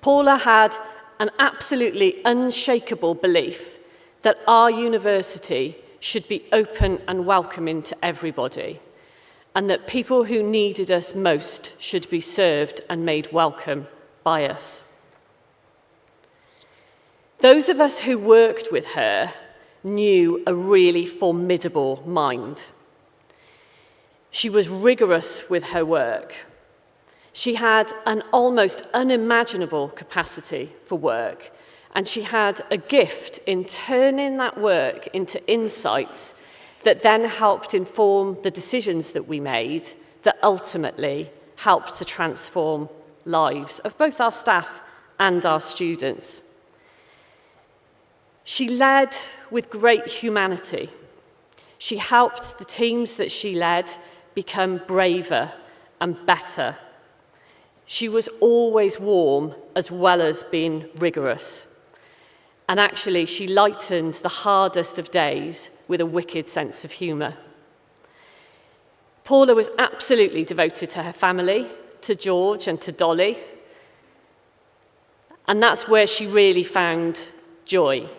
M: Paula had an absolutely unshakable belief that our university should be open and welcoming to everybody, and that people who needed us most should be served and made welcome by us. Those of us who worked with her knew a really formidable mind. She was rigorous with her work. She had an almost unimaginable capacity for work, and she had a gift in turning that work into insights that then helped inform the decisions that we made that ultimately helped to transform lives of both our staff and our students. She led with great humanity. She helped the teams that she led become braver and better. She was always warm as well as being rigorous. And actually, she lightened the hardest of days with a wicked sense of humour. Paula was absolutely devoted to her family, to George and to Dolly. And that's where she really found joy.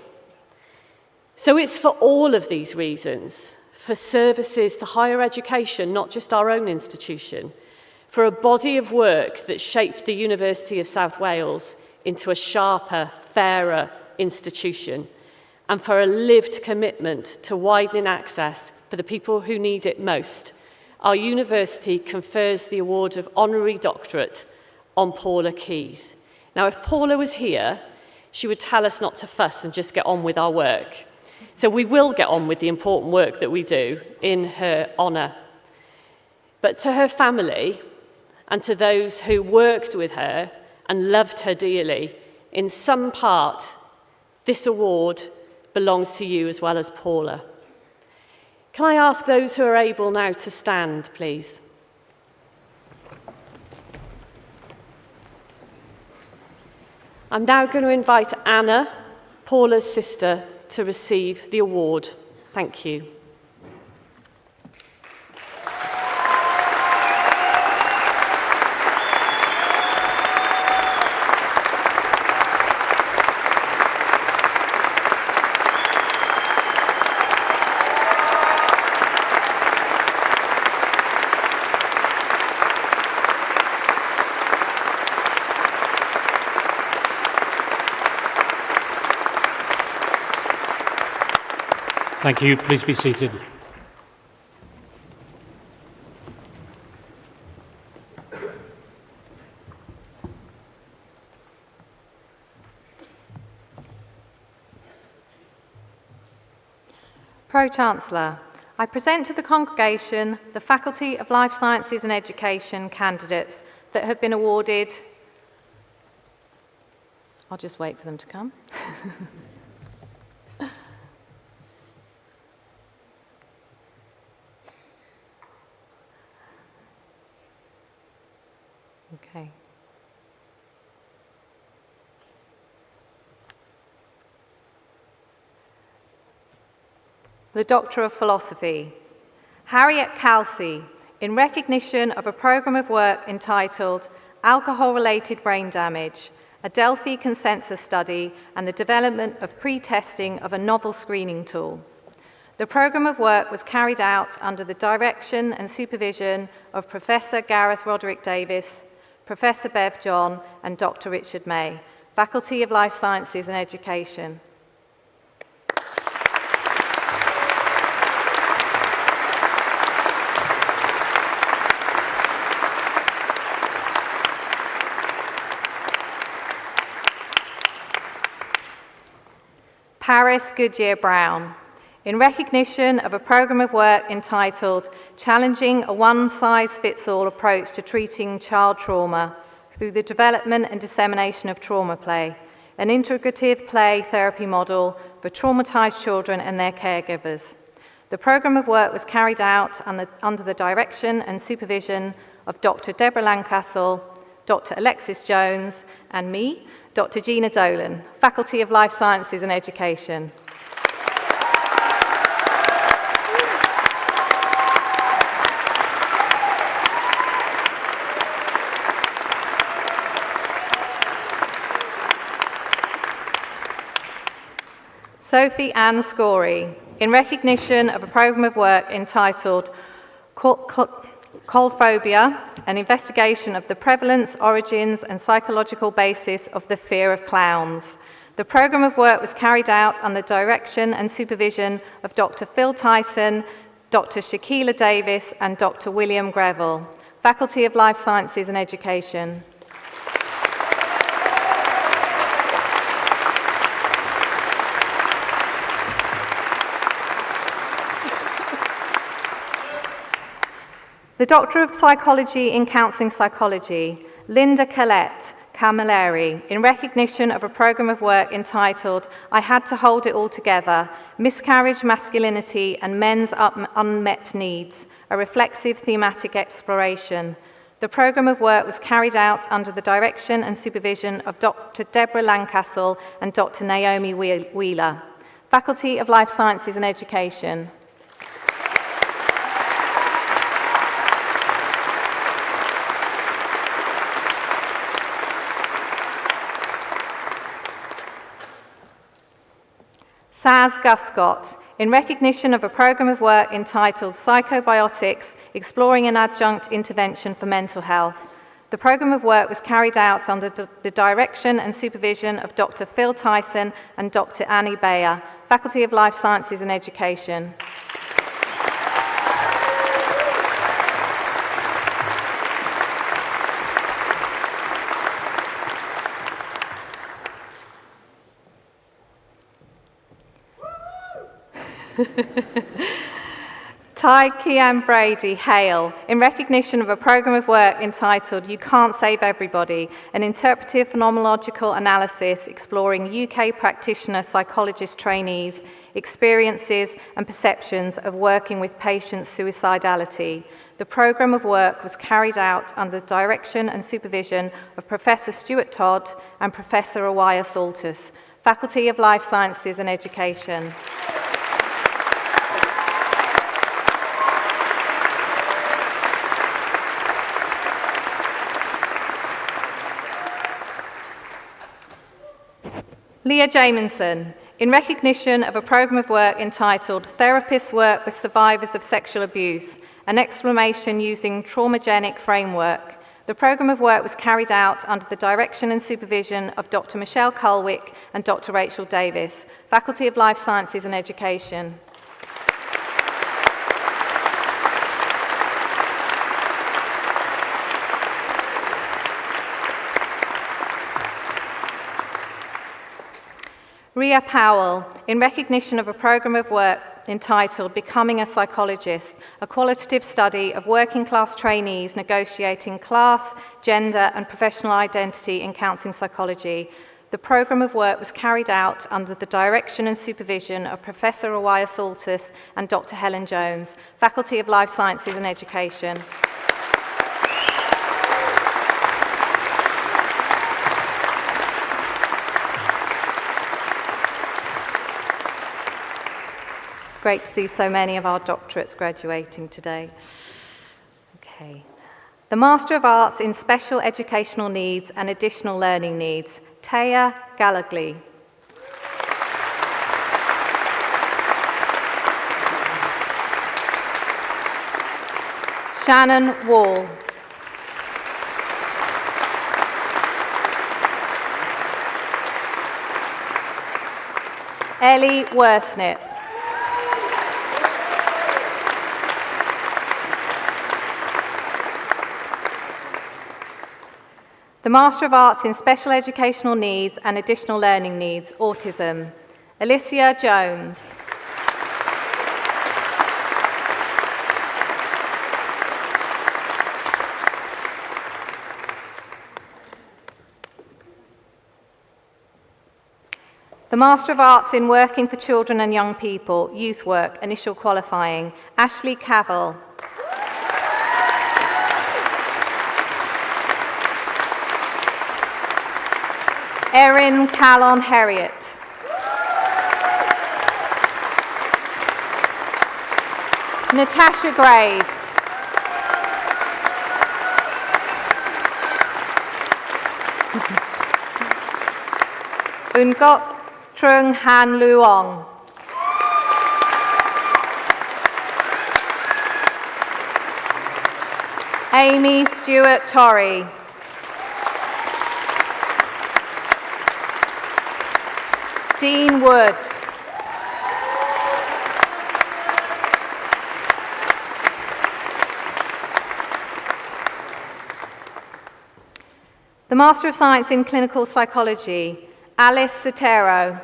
M: So it's for all of these reasons, for services to higher education, not just our own institution, for a body of work that shaped the University of South Wales into a sharper, fairer institution, and for a lived commitment to widening access for the people who need it most, our university confers the award of Honorary Doctorate on Paula Keyes. Now, if Paula was here, she would tell us not to fuss and just get on with our work. So we will get on with the important work that we do in her honour. But to her family and to those who worked with her and loved her dearly, in some part, this award belongs to you as well as Paula. Can I ask those who are able now to stand, please? I'm now going to invite Anna, Paula's sister, to receive the award. Thank you.
I: Thank you. Please be seated.
P: Pro-Chancellor, I present to the congregation the Faculty of Life Sciences and Education candidates that have been awarded. I'll just wait for them to come. Okay. The Doctor of Philosophy, Harriet Calsey, in recognition of a programme of work entitled Alcohol-Related Brain Damage, a Delphi Consensus Study and the Development of Pre-Testing of a Novel Screening Tool. The programme of work was carried out under the direction and supervision of Professor Gareth Roderick Davis, Professor Bev John and Dr. Richard May, Faculty of Life Sciences and Education. Paris Goodyear Brown, in recognition of a programme of work entitled Challenging a One-Size-Fits-All Approach to Treating Child Trauma, through the development and dissemination of trauma play, an integrative play therapy model for traumatised children and their caregivers. The programme of work was carried out under the direction and supervision of Dr. Deborah Lancastle, Dr. Alexis Jones, and me, Dr. Gina Dolan, Faculty of Life Sciences and Education. Sophie Ann Scory, in recognition of a programme of work entitled Coulphobia, an investigation of the prevalence, origins and psychological basis of the fear of clowns. The programme of work was carried out under the direction and supervision of Dr. Phil Tyson, Dr. Shaquila Davis and Dr. William Greville, Faculty of Life Sciences and Education. The Doctor of Psychology in Counselling Psychology, Linda Collette Camilleri, in recognition of a programme of work entitled I Had to Hold It All Together, Miscarriage, Masculinity and Men's Unmet Needs, a reflexive thematic exploration. The programme of work was carried out under the direction and supervision of Dr. Deborah Lancastle and Dr. Naomi Wheeler, Faculty of Life Sciences and Education. Saz Guscott, in recognition of a programme of work entitled Psychobiotics, Exploring an Adjunct Intervention for Mental Health. The programme of work was carried out under the direction and supervision of Dr. Phil Tyson and Dr. Annie Bayer, Faculty of Life Sciences and Education. Ty Kian Brady Hale, in recognition of a programme of work entitled You Can't Save Everybody, an interpretive phenomenological analysis exploring UK practitioner psychologist trainees, experiences and perceptions of working with patients' suicidality. The programme of work was carried out under the direction and supervision of Professor Stuart Todd and Professor Awaya Saltus, Faculty of Life Sciences and Education. Leah Jamieson, in recognition of a programme of work entitled Therapists Work with Survivors of Sexual Abuse, an exploration using traumagenic framework. The programme of work was carried out under the direction and supervision of Dr. Michelle Culwick and Dr. Rachel Davis, Faculty of Life Sciences and Education. Ria Powell, in recognition of a programme of work entitled Becoming a Psychologist, a qualitative study of working class trainees negotiating class, gender and professional identity in counselling psychology. The programme of work was carried out under the direction and supervision of Professor Awaya Saltus and Dr. Helen Jones, Faculty of Life Sciences and Education. Great to see so many of our doctorates graduating today. Okay. The Master of Arts in Special Educational Needs and Additional Learning Needs, Taya Gallagly. Shannon Wall. Ellie Worsnip. The Master of Arts in Special Educational Needs and Additional Learning Needs, Autism, Alicia Jones. The Master of Arts in Working for Children and Young People, Youth Work, Initial Qualifying, Ashley Cavill. Erin Callon Herriot. Natasha Graves. Ungok Trung Han Luong. Amy Stewart Torrey. Dean Wood. The Master of Science in Clinical Psychology, Alice Sotero.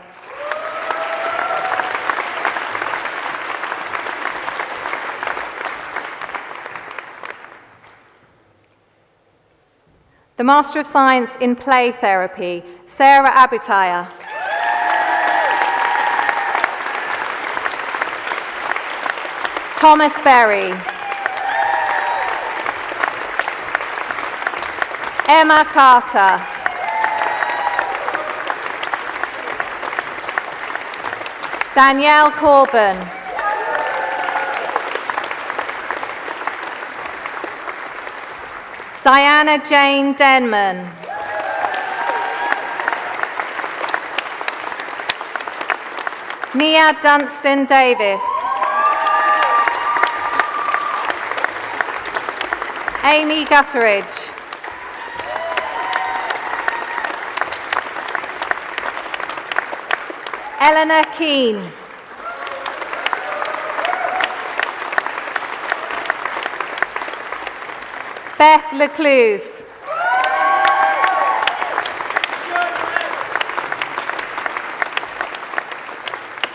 P: The Master of Science in Play Therapy, Sarah Abutaya. Thomas Berry. Emma Carter. Danielle Corbin. Diana Jane Denman. Nia Dunstan Davis. Amy Gutteridge. Eleanor Keane. Beth Lecluse.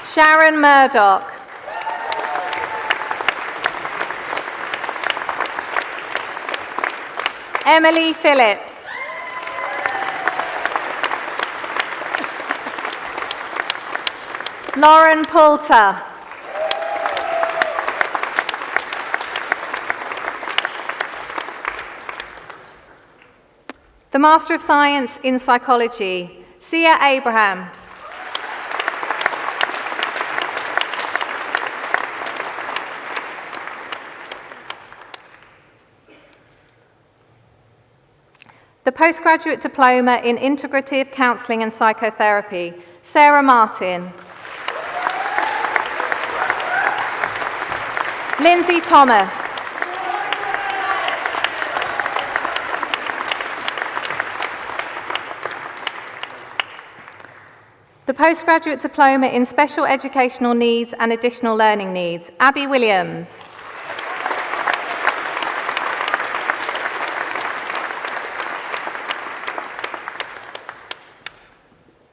P: Sharon Murdoch. Emily Phillips. Lauren Poulter. The Master of Science in Psychology, Sia Abraham. The Postgraduate Diploma in Integrative Counselling and Psychotherapy, Sarah Martin. Lindsay Thomas. The Postgraduate Diploma in Special Educational Needs and Additional Learning Needs, Abby Williams.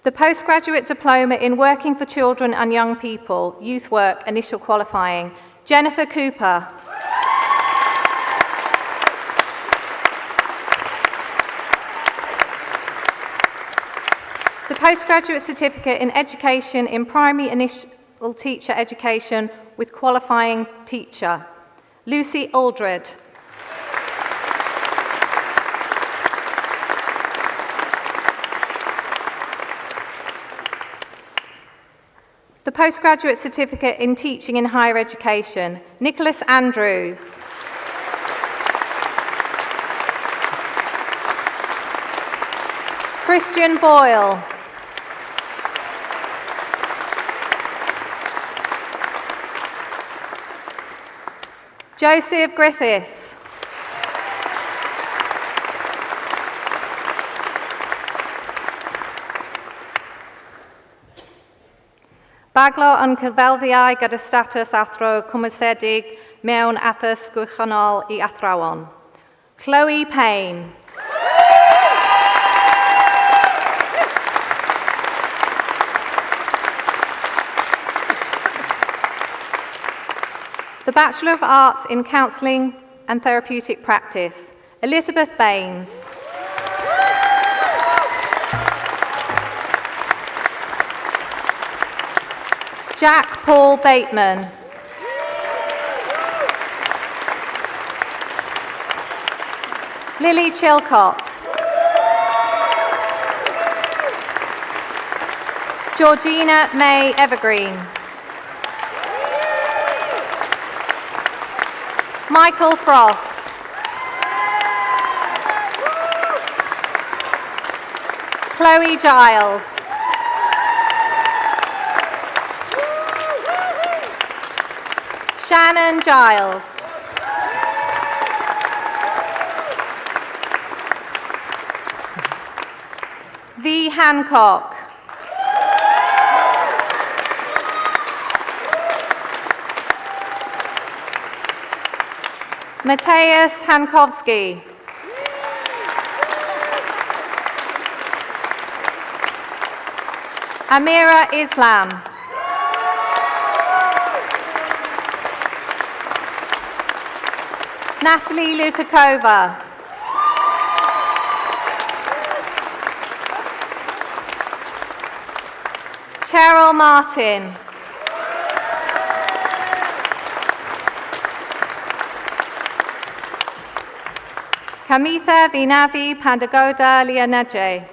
P: The Postgraduate Diploma in Working for Children and Young People, Youth Work, Initial Qualifying, Jennifer Cooper. The Postgraduate Certificate in Education in Primary Initial Teacher Education with Qualifying Teacher, Lucy Aldred. The Postgraduate Certificate in Teaching in Higher Education, Nicholas Andrews. Christian Boyle. Joseph Griffiths. Baglo yn cyfelddiau gyda status athro cymwysedig mewn addysg gwychynol I athrawon. Chloe Payne. The Bachelor of Arts in Counselling and Therapeutic Practice, Elizabeth Baines. Jack Paul Bateman. Lily Chilcott. Georgina May Evergreen. Michael Frost. Chloe Giles. Shannon Giles. V. Hancock. Matthias Hankowski. Amira Islam. Natalie Lukakova. Cheryl Martin. Kamitha Vinavi Pandagoda Lianaje.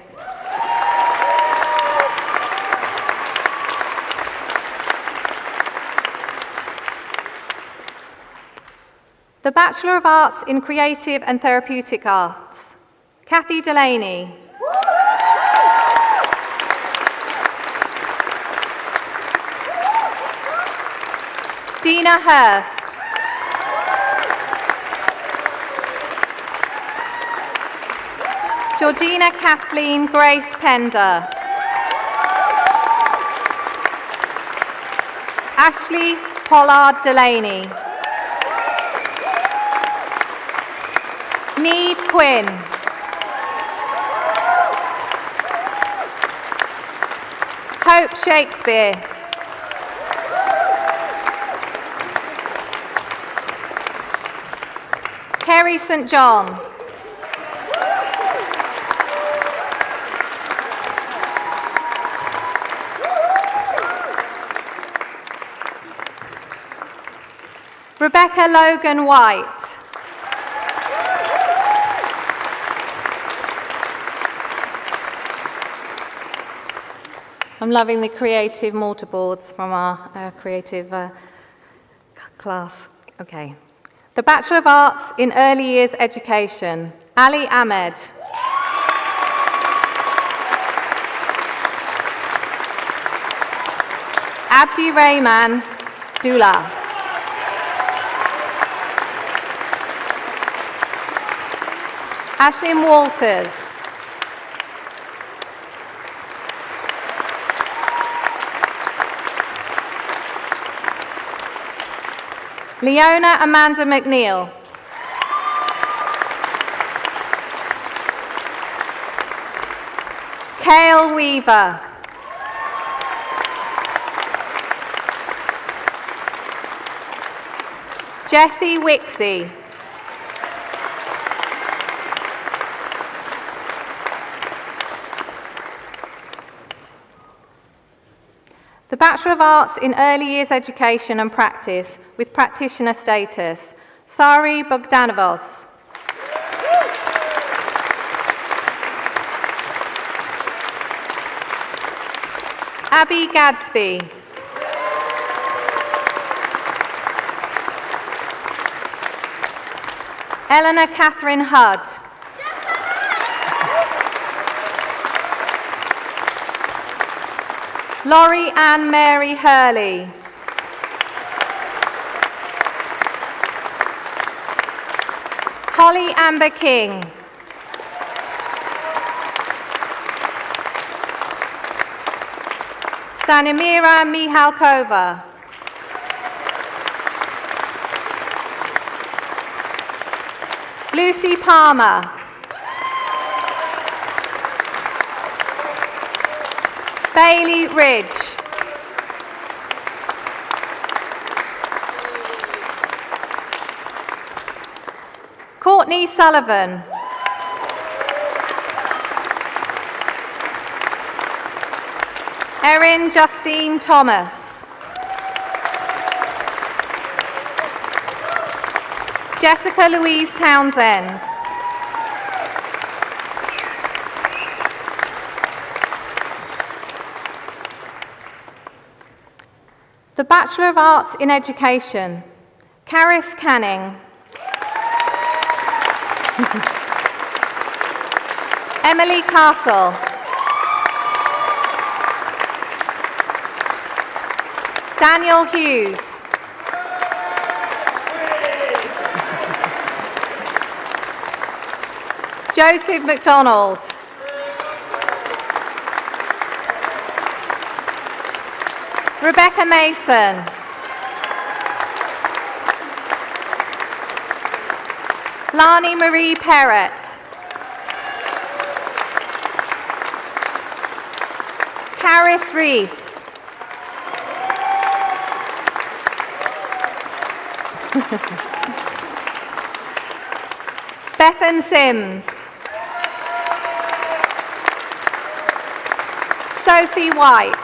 P: The Bachelor of Arts in Creative and Therapeutic Arts, Kathy Delaney. Dina Hurst. Georgina Kathleen Grace Pender. Ashley Pollard Delaney. Neve Quinn. Hope Shakespeare. Kerry St. John. Rebecca Logan White. I'm loving the creative mortarboards from our creative class. Okay. The Bachelor of Arts in Early Years Education, Ali Ahmed. Abdi Rahman Dula. Ashlyn Walters. Leona Amanda McNeil. Kale Weaver. Jessie Wixie. The Bachelor of Arts in Early Years Education and Practice with practitioner status, Sari Bogdanovos. Abby Gadsby. Eleanor Catherine Hudd. Laurie Ann Mary Hurley. Holly Amber King. Stanimira Mihalkova. Lucy Palmer. Bailey Ridge. Courtney Sullivan. Erin Justine Thomas. Jessica Louise Townsend. The Bachelor of Arts in Education, Caris Canning. Emily Castle. Daniel Hughes. Joseph McDonald. Rebecca Mason. Lani Marie Perrett. Caris Rees. Bethan Sims. Sophie White.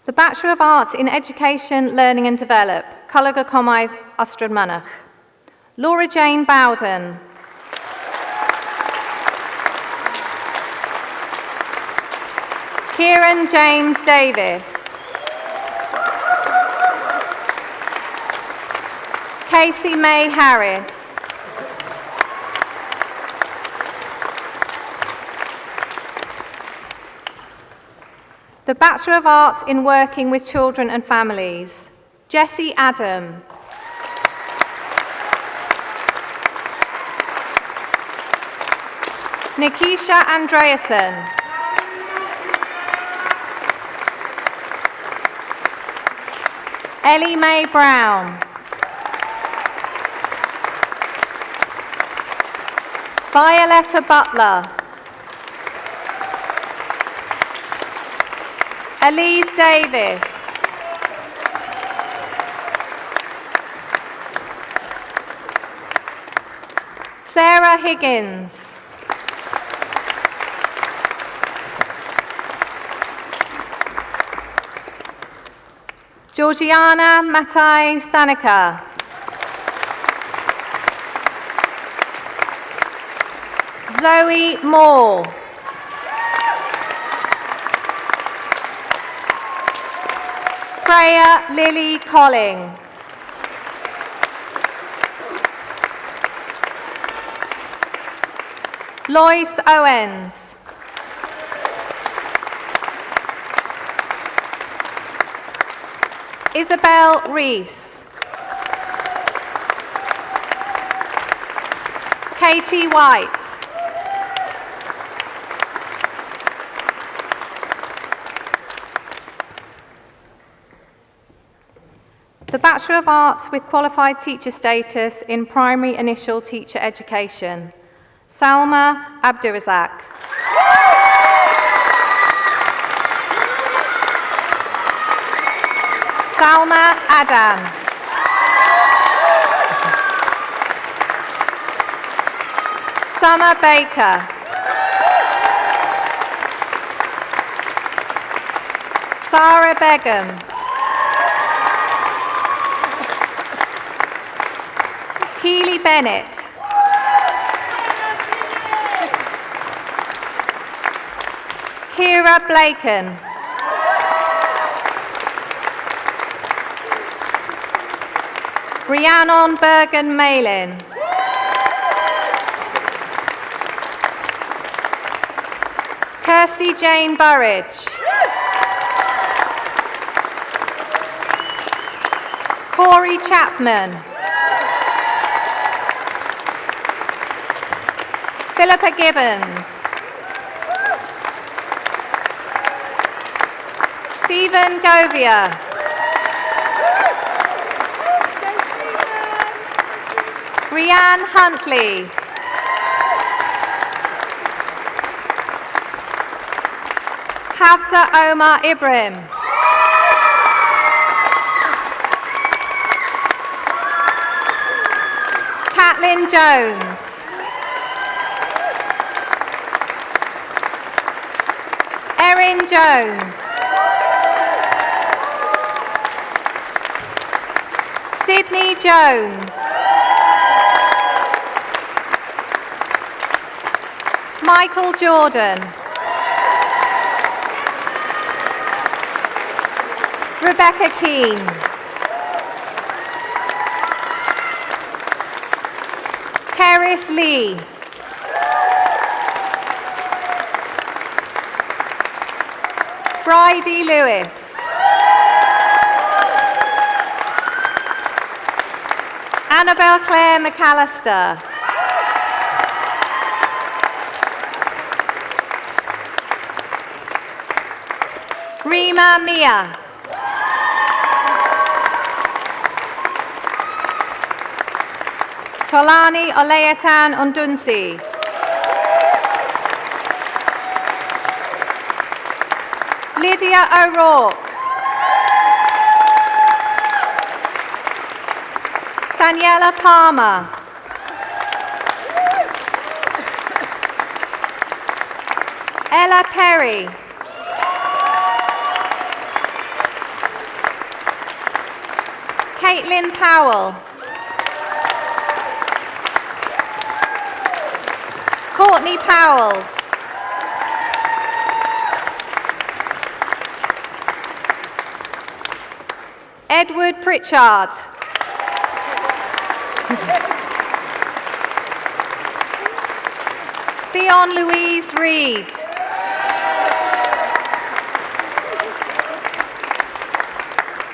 P: The Bachelor of Arts in Education, Learning and Develop, Coleg y Comaeth Ystrad Mynach. Laura Jane Bowden. Kieran James Davis. Casey May Harris. The Bachelor of Arts in Working with Children and Families, Jessie Adam. Nikisha Andreasen. Ellie Mae Brown. Violetta Butler. Elise Davis. Sarah Higgins. Georgiana Matai Sanica. Zoe Moore. Freya Lily Colling. Lois Owens. Isabel Rees. Katie White. The Bachelor of Arts with Qualified Teacher Status in Primary Initial Teacher Education, Salma Abdurazak. Salma Adan. Summer Baker. Sarah Begum. Keely Bennett. Kira Blaken. Rhiannon Bergen Malin. Kirsty Jane Burridge. Corey Chapman. Philippa Gibbons. Stephen Govia. Rianne Huntley. Hafsa Omar Ibrahim. Kathleen Jones. Erin Jones. Sydney Jones. Michael Jordan. Rebecca Keane. Keris Lee. Bridie Lewis. Annabelle Claire McAllister. Rima Mia. Tolani Oleatan Ondunsi. Lydia O'Rourke. Daniela Palmer. Ella Perry. Caitlin Powell. Courtney Powells. Edward Pritchard. Theon Louise Reed.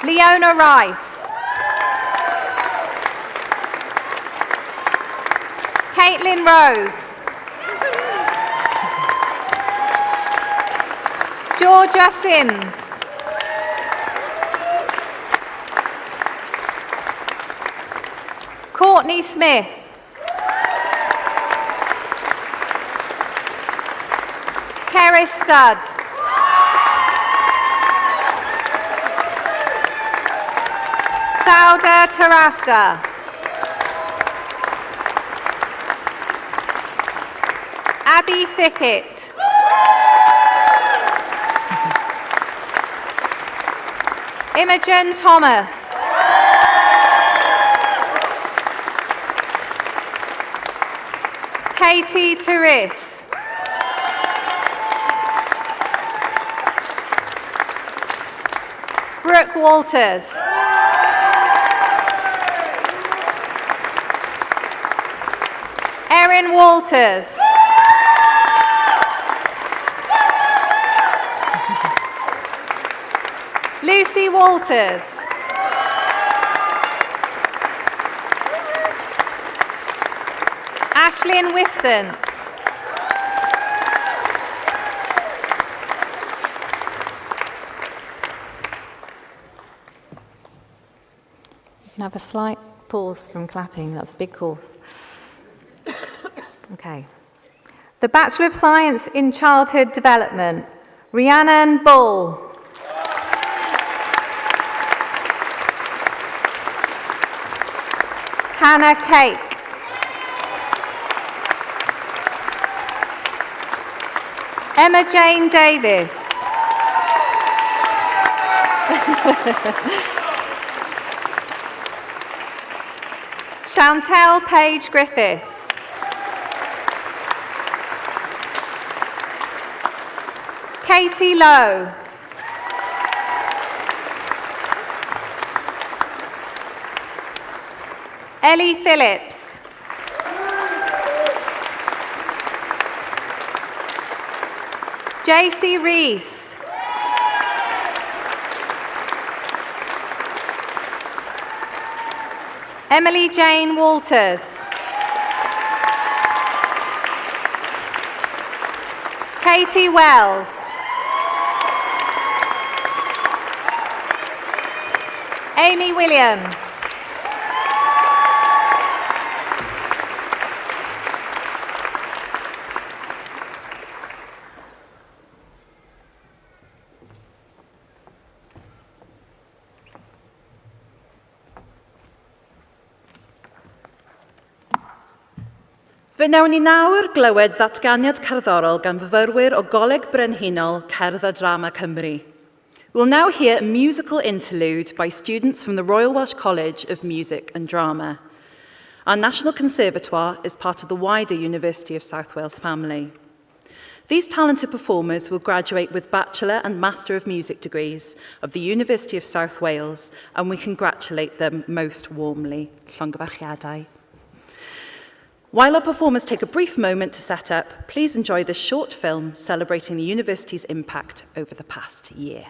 P: Leona Rice. Caitlin Rose. Georgia Sims. Courtney Smith. Keris Studd. Sauda Tarafta. Abby Thickett. Imogen Thomas. Katie Therese. Brooke Walters. Erin Walters. Lucy Walters. Ashlyn Wistance. You can have a slight pause from clapping, that's a big course. Okay. The Bachelor of Science in Childhood Development, Rhiannon Bull. Hannah Cake. Emma Jane Davis. Chantel Page Griffiths. Katie Lowe. Ellie Phillips. JC Reese. Emily Jane Walters. Katie Wells. Amy Williams.
H: Fe wnawn ni nawr glywed ddatganiad cerddorol gan fyfyrwyr o Goleg Brenhinol Cerdd a Drama Cymru. We'll now hear a musical interlude by students from the Royal Welsh College of Music and Drama. Our National Conservatoire is part of the wider University of South Wales family. These talented performers will graduate with Bachelor and Master of Music degrees of the University of South Wales, and we congratulate them most warmly. Llongyfarchiadau. While our performers take a brief moment to set up, please enjoy this short film celebrating the university's impact over the past year.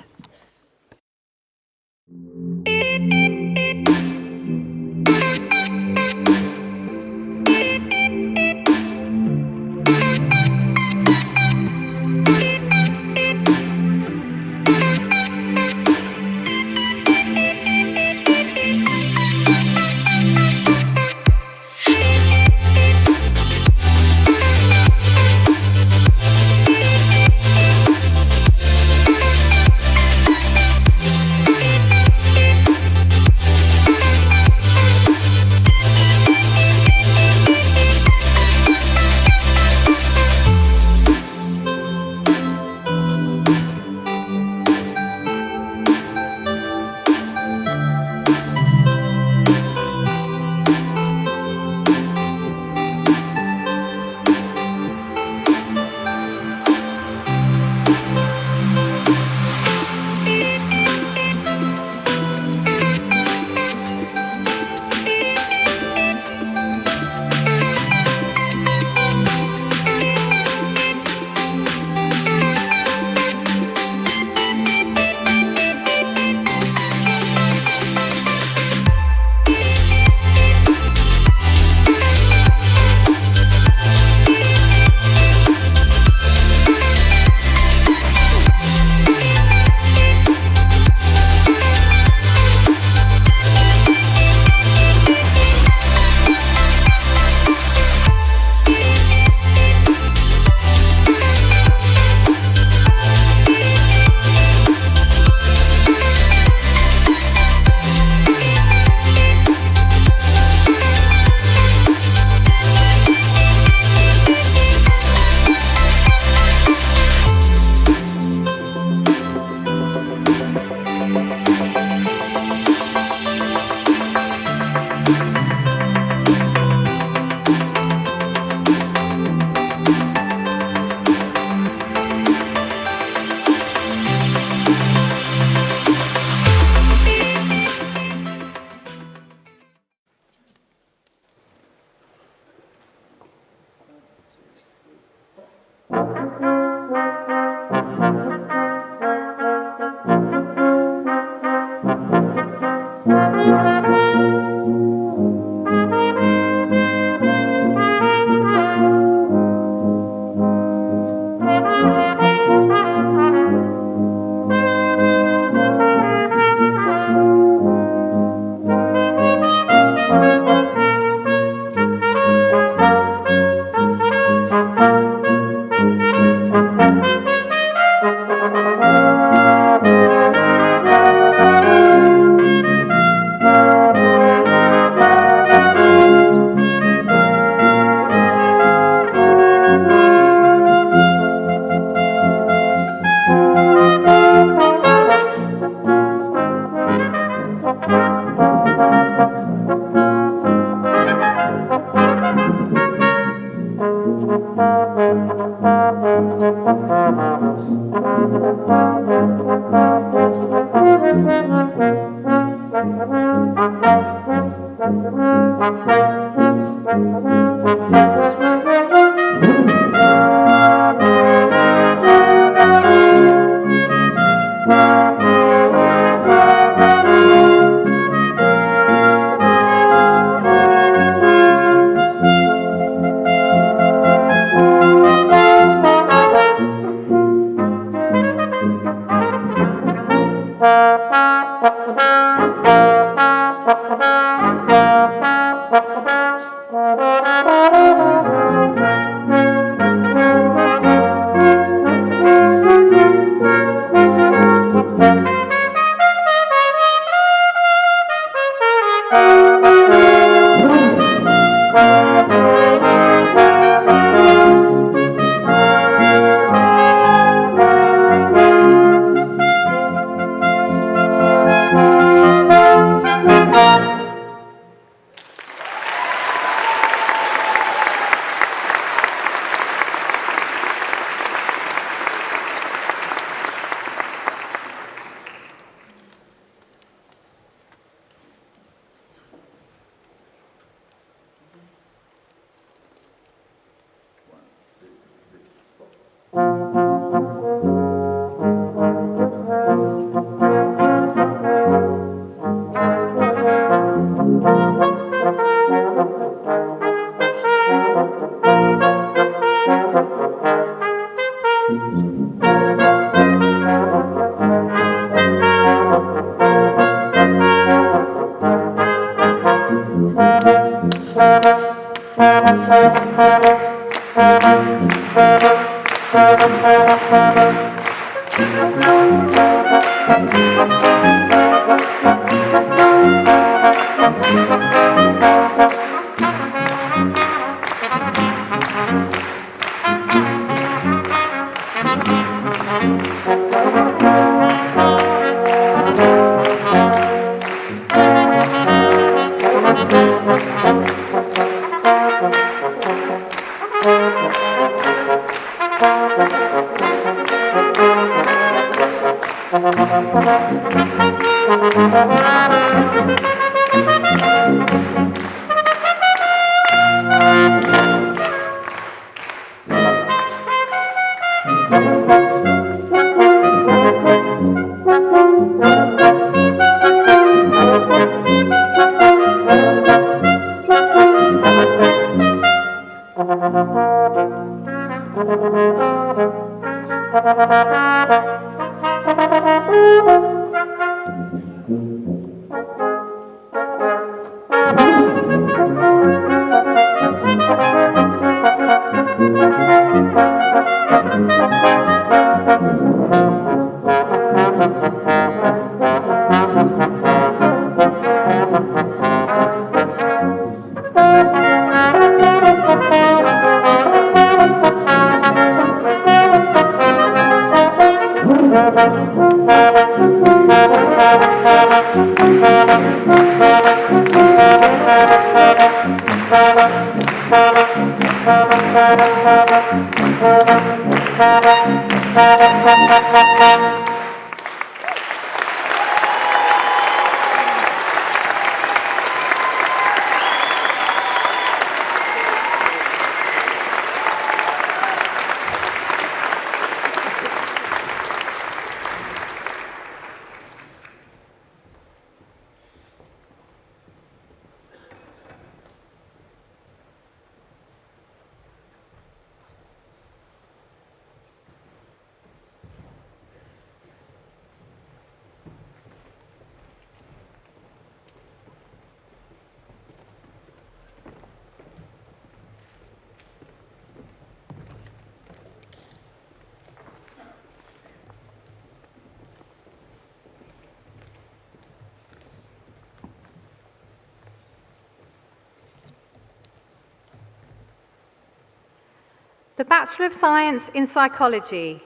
P: The Bachelor of Science in Psychology,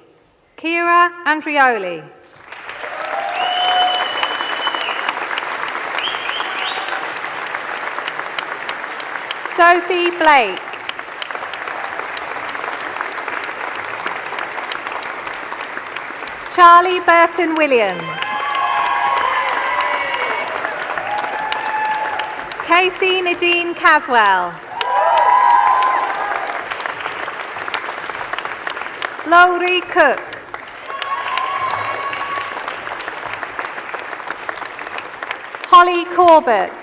P: Kira Andrioli. Sophie Blake. Charlie Burton Williams. Casey Nadine Caswell. Laurie Cook. Holly Corbett.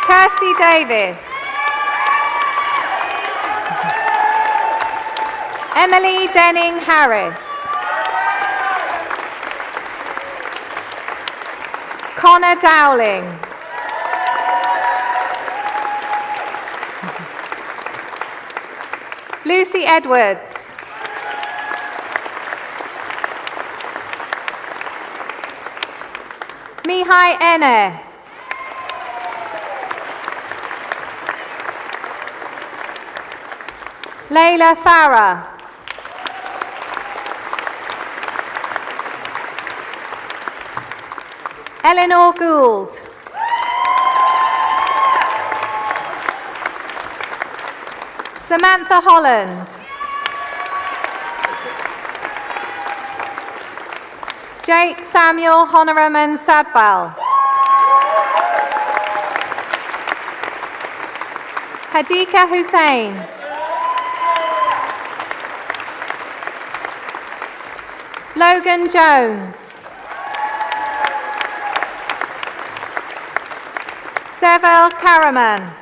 P: Kirsty Davis. Emily Denning Harris. Connor Dowling. Lucy Edwards. Mihai Ene. Layla Farah. Eleanor Gould. Samantha Holland. Jake Samuel Honaraman Sadbal. Hadika Hussain. Logan Jones. Sevel Karaman.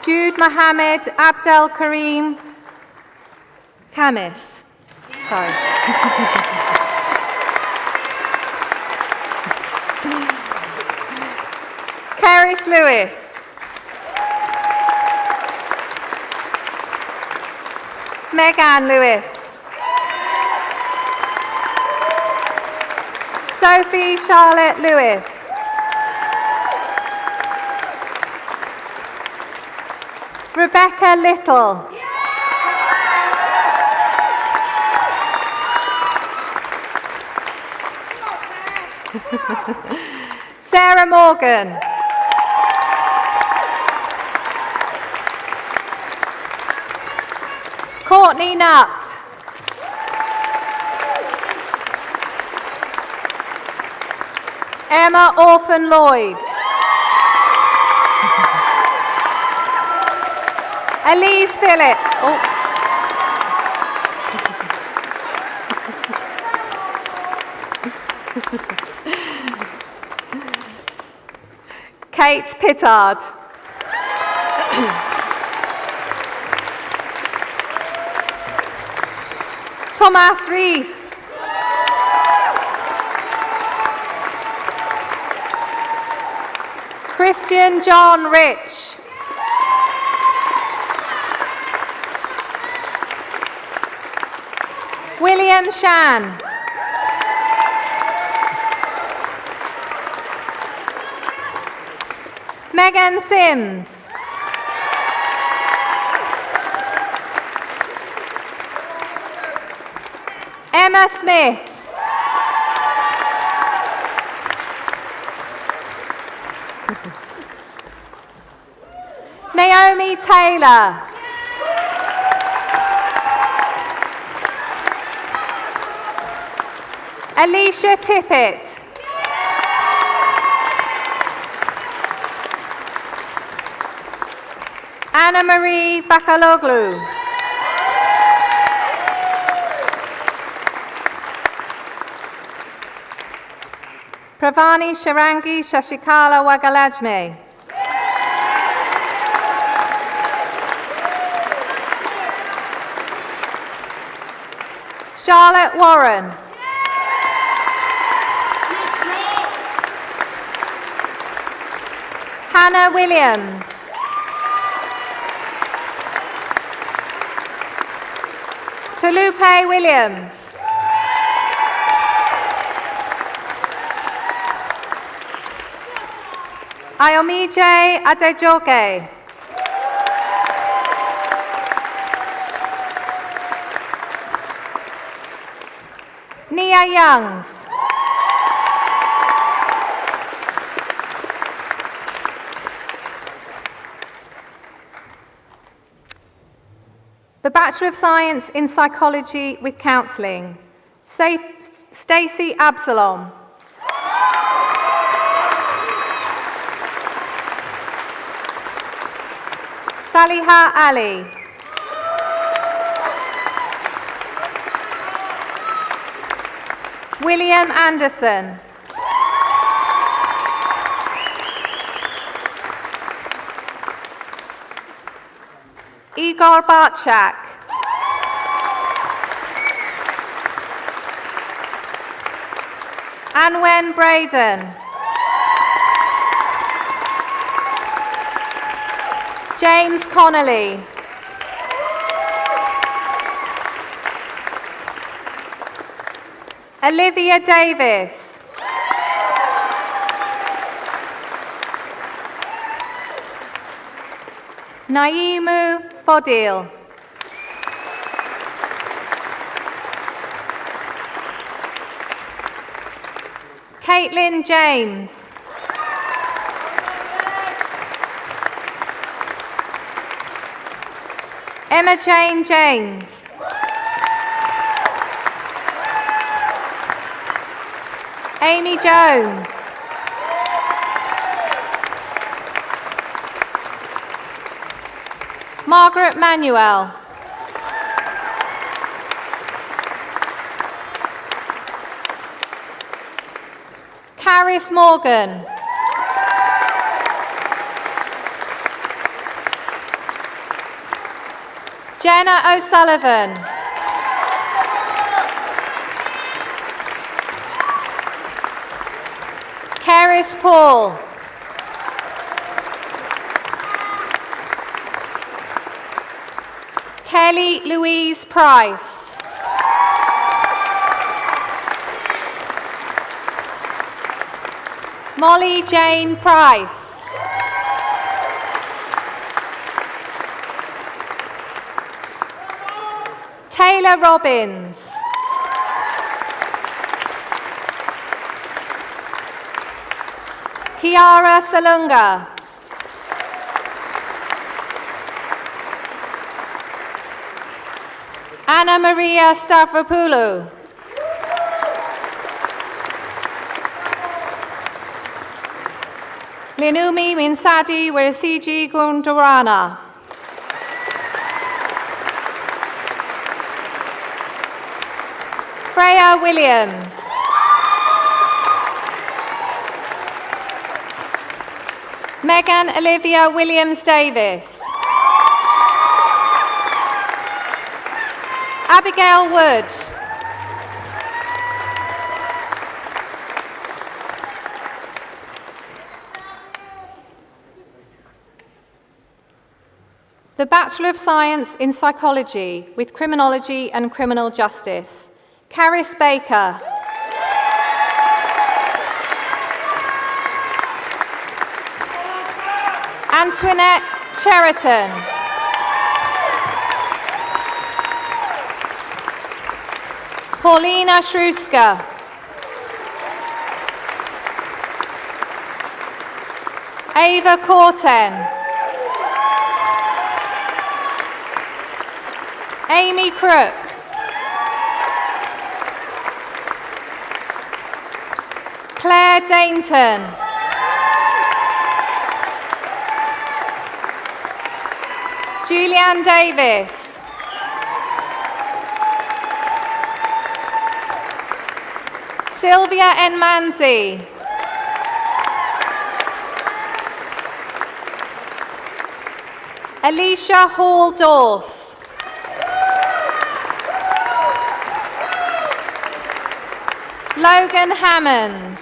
P: Jude Mohammed Abdel Karim Kamis. Sorry. Cerys Lewis. Megan Lewis. Sophie Charlotte Lewis. Rebecca Little. Sarah Morgan. Courtney Nutt. Emma Orphan Lloyd. Elise Phillips. Oh. Kate Pittard. Thomas Rees. Christian John Rich. William Shan. Megan Sims. Emma Smith. Naomi Taylor. Alicia Tippett. Anna Marie Bakaloglu. Pravani Sharangi Shashikala Wagalajme. Charlotte Warren. Hannah Williams. Tolupe Williams. Ayomije Adejoke. Nia Youngs. The Bachelor of Science in Psychology with Counselling, Stacey Absalom. Saliha Ali. William Anderson. Igor Bartchak. Anwen Braden. James Connolly. Olivia Davis. Naimu Fodil. Caitlin James. Emma Jane James. Amy Jones. Margaret Manuel. Caris Morgan. Jenna O'Sullivan. Cerys Paul. Kelly Louise Price. Molly Jane Price. Taylor Robbins. Kiara Salunga. Anna Maria Stavropoulou. Linumi Minsadi Weresiji Gundurana. Freya Williams. Megan Olivia Williams Davis. Abigail Wood. The Bachelor of Science in Psychology with Criminology and Criminal Justice, Caris Baker. Antoinette Cheriton. Paulina Shruska. Ava Corten. Amy Crook. Claire Dainton. Julianne Davis. Sylvia Nmanzi. Alicia Hall-Dorse. Logan Hammond.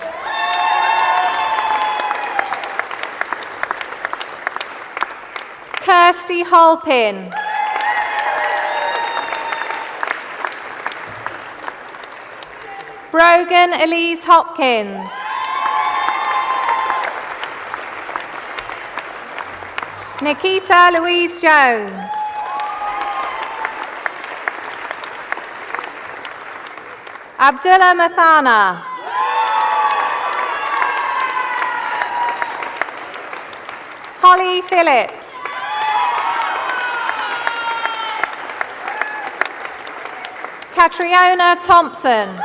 P: Kirsty Holpin. Brogan Elise Hopkins. Nikita Louise Jones. Abdullah Mathana. Holly Phillips. Catriona Thompson.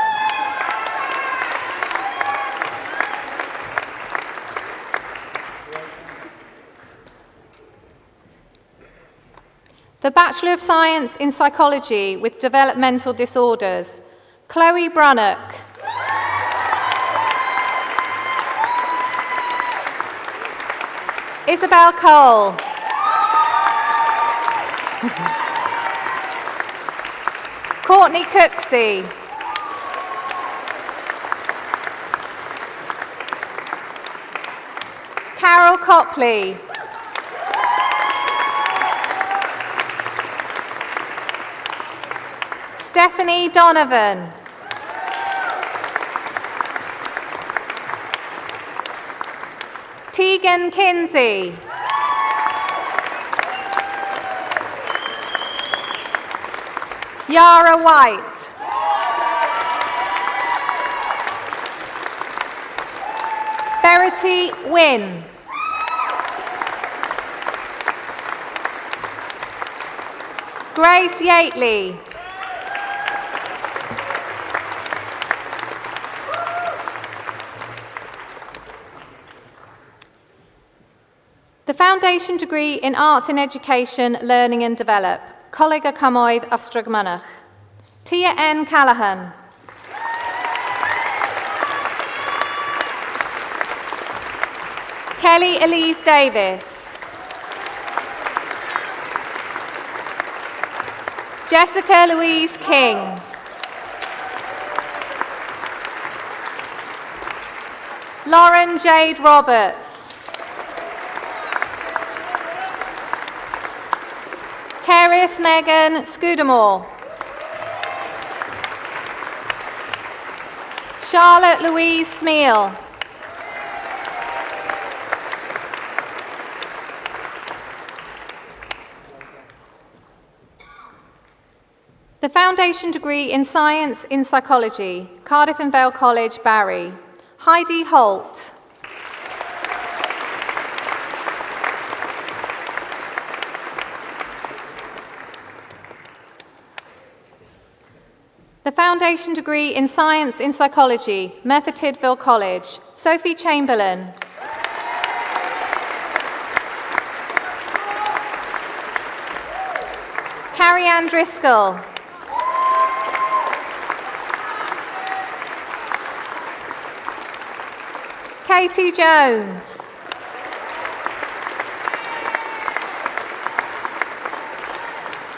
P: The Bachelor of Science in Psychology with Developmental Disorders, Chloe Brunnock. Isabel Cole. Courtney Cooksey. Carol Copley. Stephanie Donovan. Tegan Kinsey. Yara White. Verity Wynn. Grace Yateley. The Foundation Degree in Arts in Education, Learning and Develop, Coleg y Cymoedd Ystrad Tia N. Callahan. Kelly Elise Davis. Jessica Louise King. Lauren Jade Roberts. Carius Megan Scudamore. Charlotte Louise Smeal. The Foundation Degree in Science in Psychology, Cardiff and Vale College, Barry. Heidi Holt. The Foundation Degree in Science in Psychology, Merthyr Tydfil College, Sophie Chamberlain. Carrie-Anne Driscoll. Katie Jones.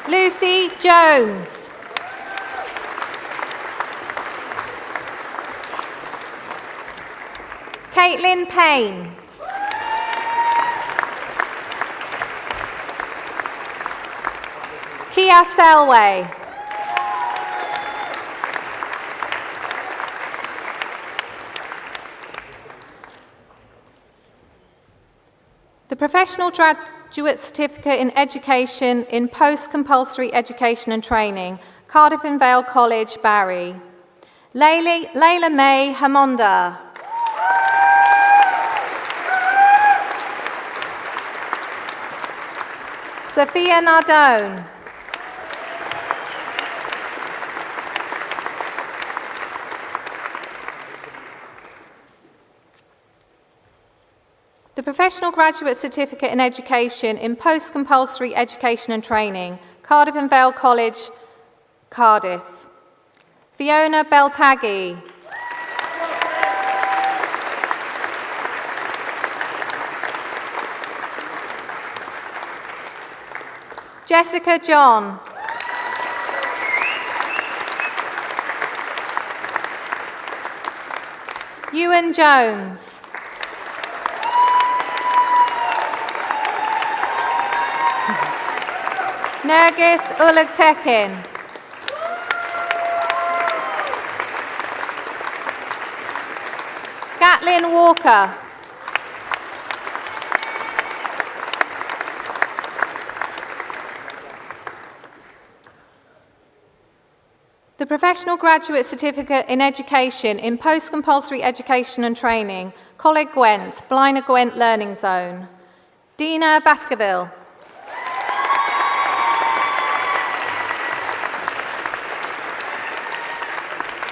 P: Lucy Jones. Caitlin Payne. Kia Selway. The Professional Graduate Certificate in Education in Post-Compulsory Education and Training, Cardiff and Vale College, Barry. Layla May Hamonda. Sophia Nardone. The Professional Graduate Certificate in Education in Post-Compulsory Education and Training, Cardiff and Vale College, Cardiff. Fiona Beltaghi. Jessica John. Ewan Jones. Nergis Ulugtekin. Gatlin Walker. The Professional Graduate Certificate in Education in Post-Compulsory Education and Training, Coleg Gwent, Blaenau Gwent Learning Zone. Dina Baskerville.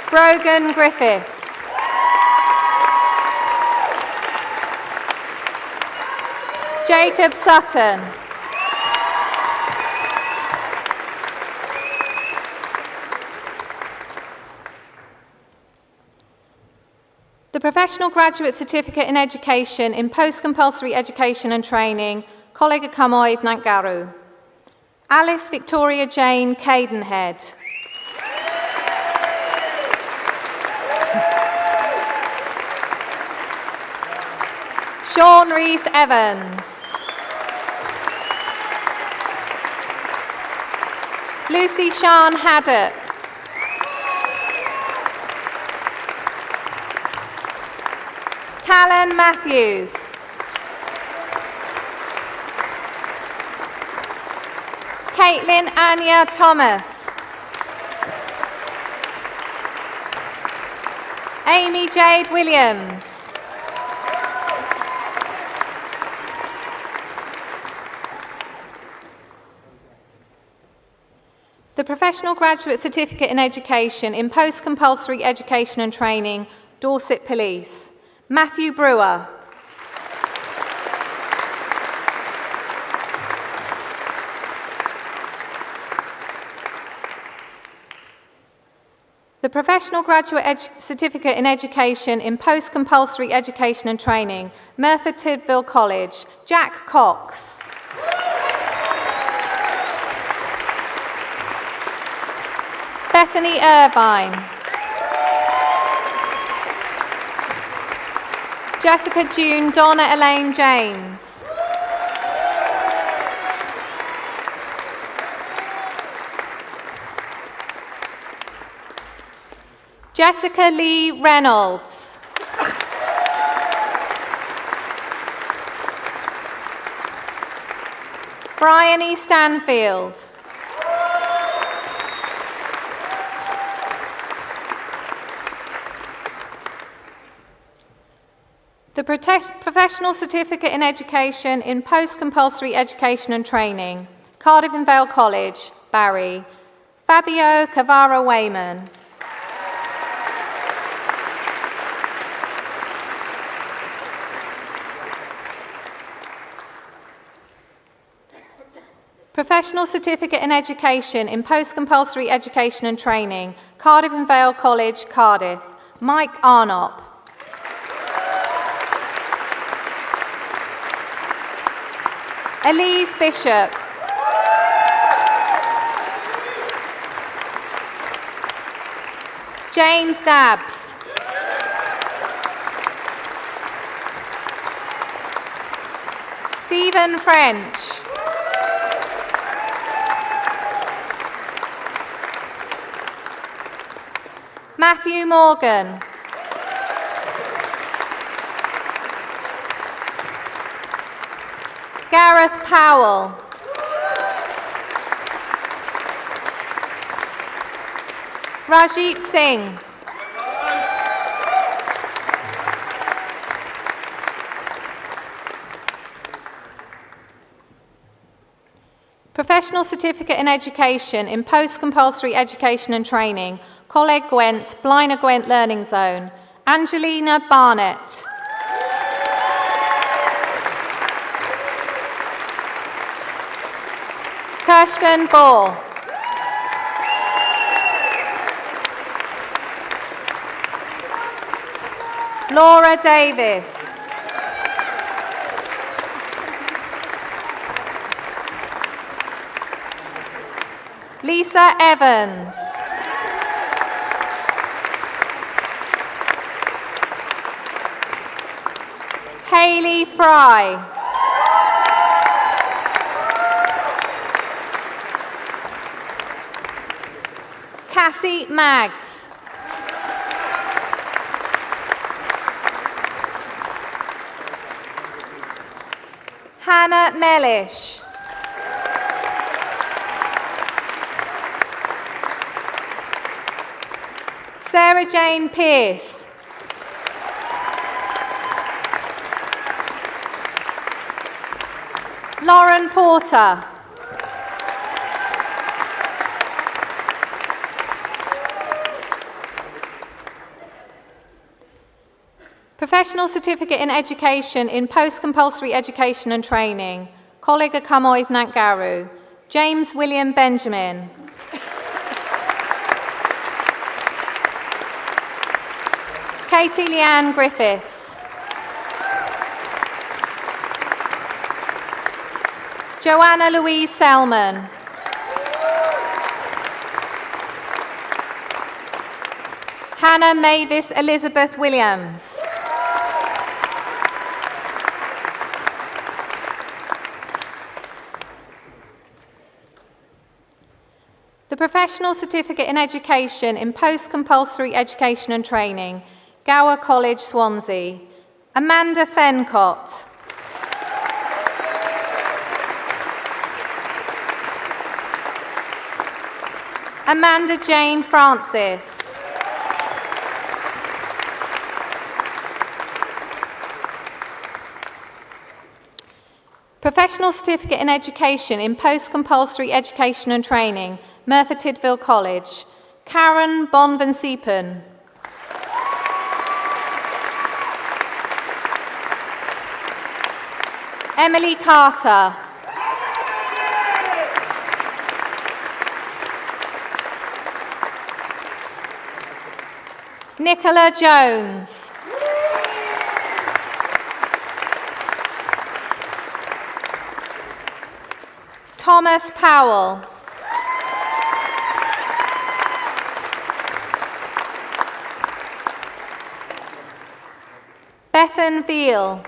P: Brogan Griffiths. Jacob Sutton. The Professional Graduate Certificate in Education in Post-Compulsory Education and Training, Coleg y Cymoedd, Nantgarw. Alice Victoria Jane Cadenhead. Sean Rees Evans. Lucy Sian Haddock. Callan Matthews. Caitlin Anya Thomas. Amy Jade Williams. The Professional Graduate Certificate in Education in Post-Compulsory Education and Training, Dorset Police. Matthew Brewer. The Professional Graduate Certificate in Education in Post-Compulsory Education and Training, Merthyr Tydfil College, Jack Cox. Bethany Irvine. Jessica June Donna Elaine James. Jessica Lee Reynolds. Brian E. Stanfield. The Professional Certificate in Education in Post-Compulsory Education and Training, Cardiff and Vale College, Barry, Fabio Cavara-Wayman. Professional Certificate in Education in Post-Compulsory Education and Training, Cardiff and Vale College, Cardiff, Mike Arnott. Elise Bishop. James Dabbs. Stephen French. Matthew Morgan. Gareth Powell. Rajit Singh. Professional Certificate in Education in Post-Compulsory Education and Training, Coleg Gwent, Blaenau Gwent Learning Zone, Angelina Barnett. Kirsten Ball. Laura Davis. Lisa Evans. Hayley Fry. Cassie Maggs. Hannah Mellish. Sarah Jane Pierce. Lauren Porter. Professional Certificate in Education in Post-Compulsory Education and Training, Coleg y Cymoedd Nantgarw, James William Benjamin. Katie Leanne Griffiths. Joanna Louise Selman. Hannah Mavis Elizabeth Williams. The Professional Certificate in Education in Post-Compulsory Education and Training, Gower College, Swansea, Amanda Fencott. Amanda Jane Francis. Professional Certificate in Education in Post-Compulsory Education and Training, Merthyr Tydfil College, Karen Bonvan-Siepen. Emily Carter. Nicola Jones. Thomas Powell. Bethan Veal.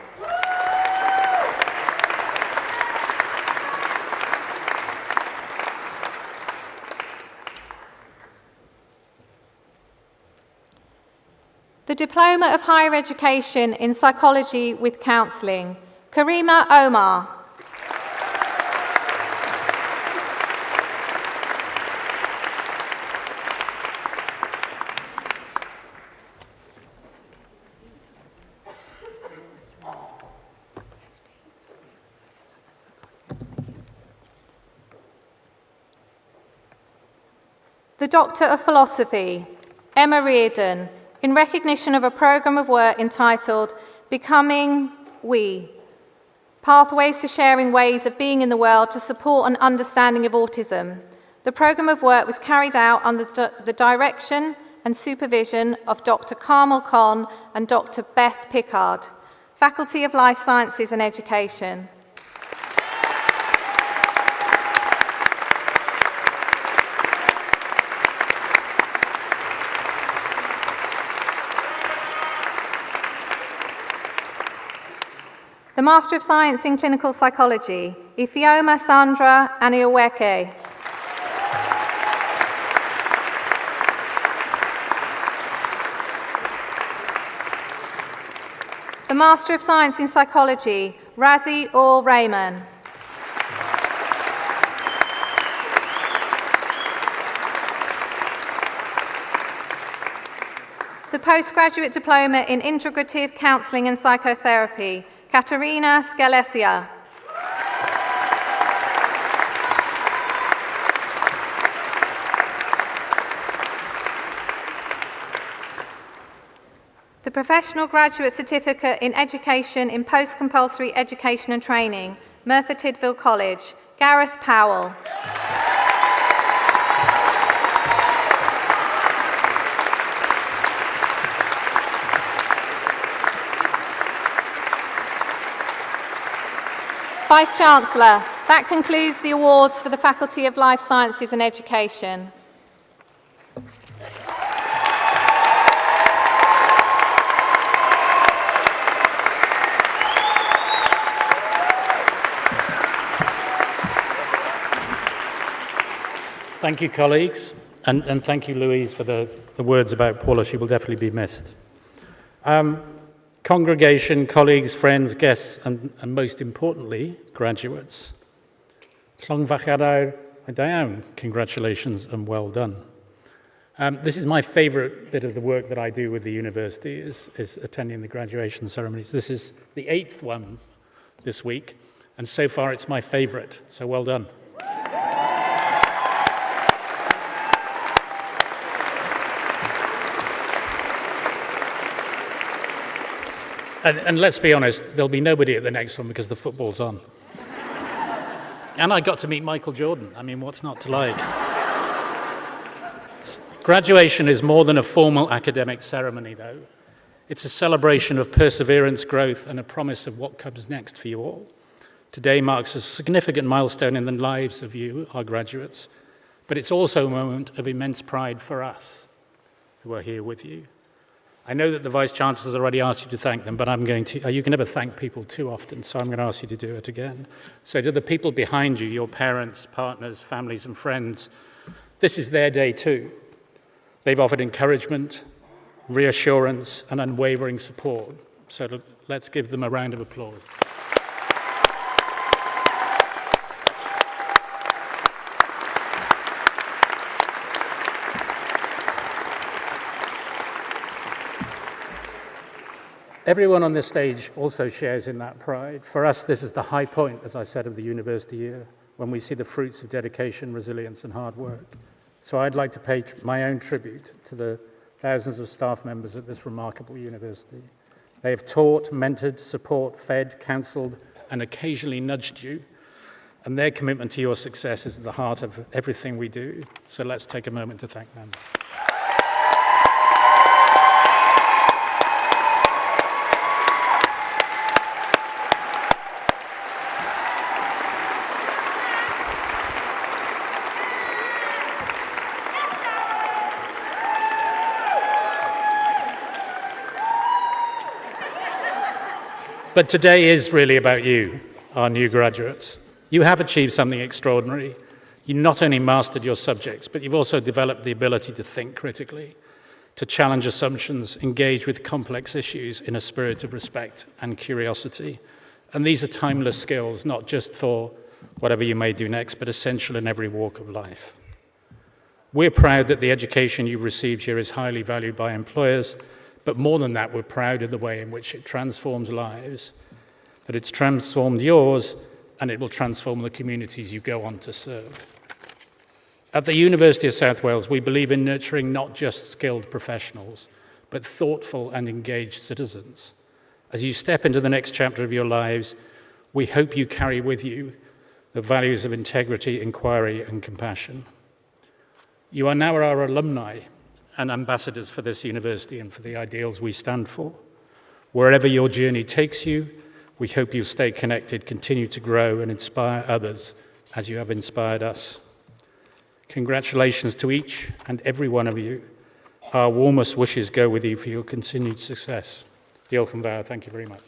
P: The Diploma of Higher Education in Psychology with Counselling, Karima Omar. The Doctor of Philosophy, Emma Reardon, in recognition of a programme of work entitled Becoming We, Pathways to Sharing Ways of Being in the World to Support an Understanding of Autism. The programme of work was carried out under the direction and supervision of Dr. Carmel Conn and Dr. Beth Pickard, Faculty of Life Sciences and Education. The Master of Science in Clinical Psychology, Ifeoma Sandra Anioweke. The Master of Science in Psychology, Razi Or Rayman. The Postgraduate Diploma in Integrative Counselling and Psychotherapy, Katerina Skelesia. The Professional Graduate Certificate in Education in Post-Compulsory Education and Training, Merthyr Tydfil College, Gareth Powell. Vice-Chancellor, that concludes the awards for the Faculty of Life Sciences and Education.
I: Thank you, colleagues, and thank you, Louise, for the words about Paula. She will definitely be missed. Congregation, colleagues, friends, guests, and most importantly, graduates. Llongfachadau'r da iawn. Congratulations and well done. This is my favourite bit of the work that I do with the university, is attending the graduation ceremonies. This is the 8th one this week, and so far it's my favourite, so well done. And let's be honest, there'll be nobody at the next one because the football's on. And I got to meet Michael Jordan. I mean, what's not to like? Graduation is more than a formal academic ceremony, though. It's a celebration of perseverance, growth, and a promise of what comes next for you all. Today marks a significant milestone in the lives of you, our graduates, but it's also a moment of immense pride for us who are here with you. I know that the Vice-Chancellor's already asked you to thank them, but you can never thank people too often, so I'm going to ask you to do it again. So to the people behind you, your parents, partners, families, and friends, this is their day too. They've offered encouragement, reassurance, and unwavering support. So let's give them a round of applause. Everyone on this stage also shares in that pride. For us, this is the high point, as I said, of the university year, when we see the fruits of dedication, resilience, and hard work. So I'd like to pay my own tribute to the thousands of staff members at this remarkable university. They have taught, mentored, support, fed, counselled, and occasionally nudged you. And their commitment to your success is at the heart of everything we do. So let's take a moment to thank them. But today is really about you, our new graduates. You have achieved something extraordinary. You not only mastered your subjects, but you've also developed the ability to think critically, to challenge assumptions, engage with complex issues in a spirit of respect and curiosity. And these are timeless skills, not just for whatever you may do next, but essential in every walk of life. We're proud that the education you've received here is highly valued by employers, but more than that, we're proud of the way in which it transforms lives, that it's transformed yours, and it will transform the communities you go on to serve. At the University of South Wales, we believe in nurturing not just skilled professionals, but thoughtful and engaged citizens. As you step into the next chapter of your lives, we hope you carry with you the values of integrity, inquiry, and compassion. You are now our alumni and ambassadors for this university and for the ideals we stand for. Wherever your journey takes you, we hope you stay connected, continue to grow and inspire others as you have inspired us. Congratulations to each and every one of you. Our warmest wishes go with you for your continued success. Diolch yn fawr, thank you very much.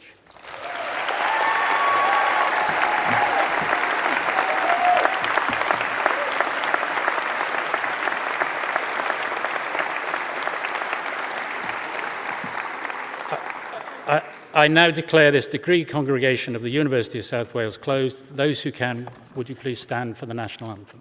I: I now declare this degree congregation of the University of South Wales closed. Those who can, would you please stand for the national anthem?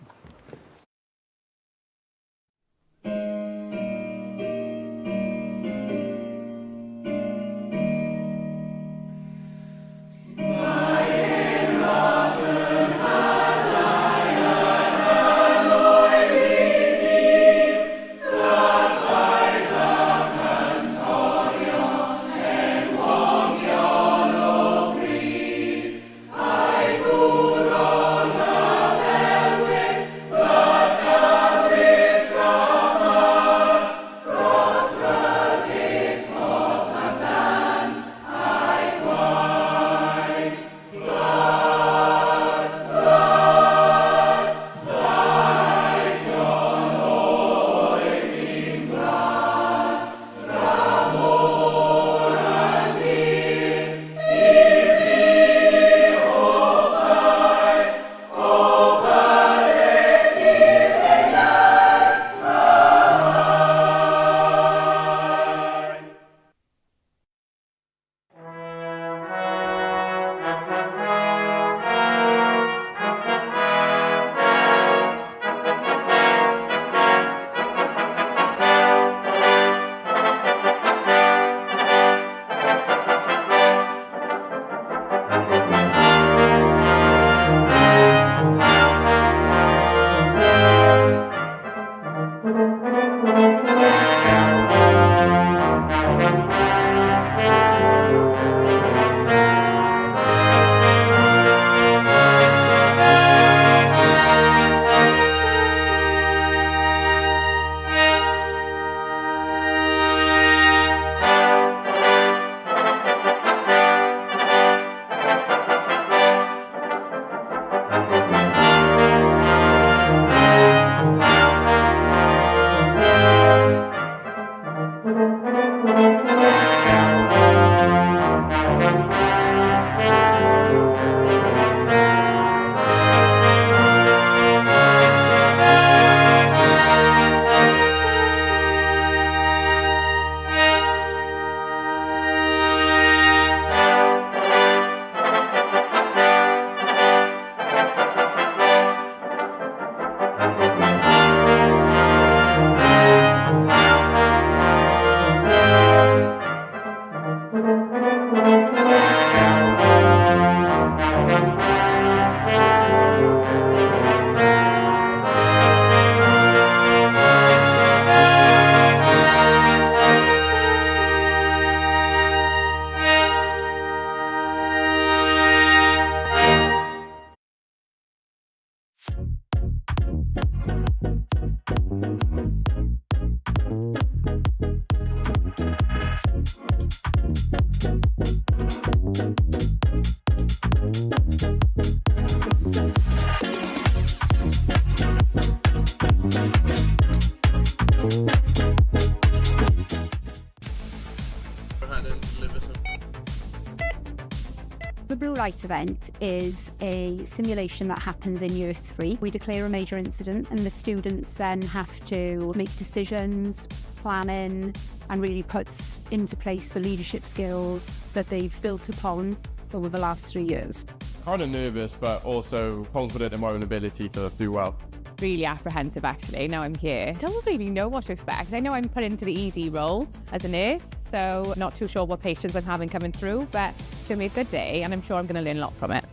Q: Right event is a simulation that happens in year 3. We declare a major incident and the students then have to make decisions, planning, and really puts into place the leadership skills that they've built upon over the last 3 years.
R: Kind of nervous, but also confident in my own ability to do well.
E: Really apprehensive actually, now I'm here. Don't really know what to expect. I know I'm put into the ED role as a nurse, so not too sure what patients I'm having coming through, but it's going to be a good day and I'm sure I'm going to learn a lot from it.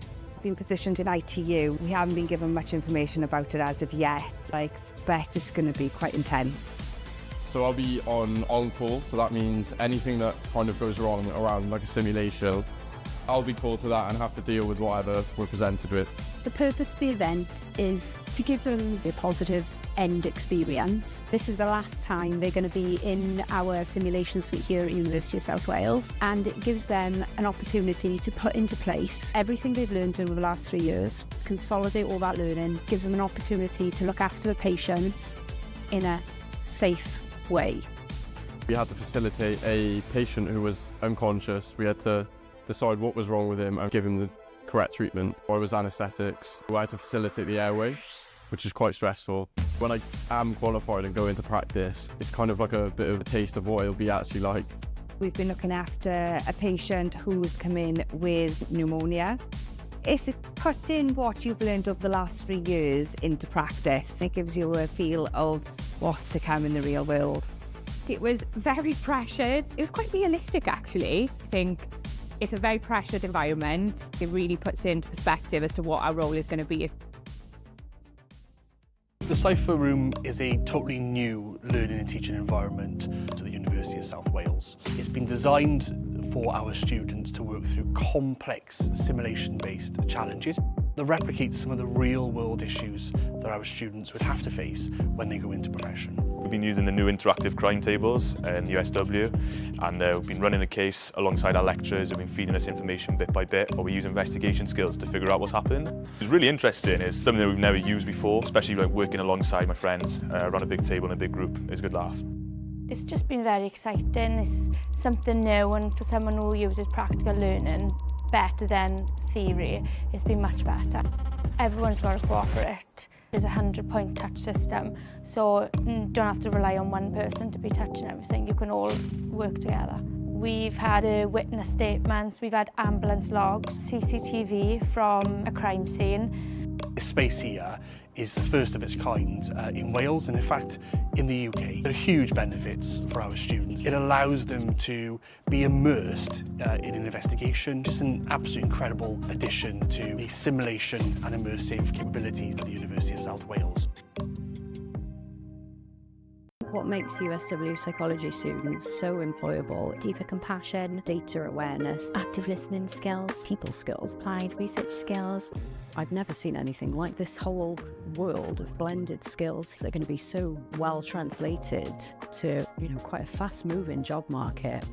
T: Been positioned in ITU. We haven't been given much information about it as of yet. I expect it's going to be quite intense.
R: So I'll be on call, so that means anything that kind of goes wrong around like a simulation, I'll be called to that and have to deal with whatever we're presented with.
Q: The purpose of the event is to give them a positive end experience. This is the last time they're going to be in our simulation suite here at University of South Wales, and it gives them an opportunity to put into place everything they've learned over the last 3 years, consolidate all that learning, gives them an opportunity to look after the patients in a safe way.
R: We had to facilitate a patient who was unconscious. We had to decide what was wrong with him and give him the correct treatment. I was anaesthetics. I had to facilitate the airway, which is quite stressful. When I am qualified and go into practice, it's kind of like a bit of a taste of what it'll be actually like.
T: We've been looking after a patient who's come in with pneumonia. It's putting what you've learned over the last 3 years into practice. It gives you a feel of what's to come in the real world.
E: It was very pressured. It was quite realistic actually. I think it's a very pressured environment. It really puts into perspective as to what our role is going to be.
U: The Cypher Room is a totally new learning and teaching environment to the University of South Wales. It's been designed for our students to work through complex simulation-based challenges that replicate some of the real-world issues that our students would have to face when they go into profession.
Y: We've been using the new interactive crime tables in USW, and we've been running the case alongside our lecturers who've been feeding us information bit by bit, while we use investigation skills to figure out what's happened. It's really interesting. It's something that we've never used before, especially like working alongside my friends around a big table in a big group. It's a good laugh.
Z: It's just been very exciting. It's something new, and for someone who uses practical learning better than theory, it's been much better. Everyone's got to cooperate. There's a 100-point touch system, so you don't have to rely on one person to be touching everything. You can all work together. We've had witness statements, we've had ambulance logs, CCTV from a crime scene.
U: This space here is the first of its kind in Wales, and in fact in the UK. There are huge benefits for our students. It allows them to be immersed in an investigation. Just an absolute incredible addition to the simulation and immersive capabilities of the University of South Wales.
A: What makes USW psychology students so employable? Deeper compassion, data awareness, active listening skills, people skills, applied research skills. I've never seen anything like this. Whole world of blended skills that are going to be so well translated to, quite a fast-moving job market.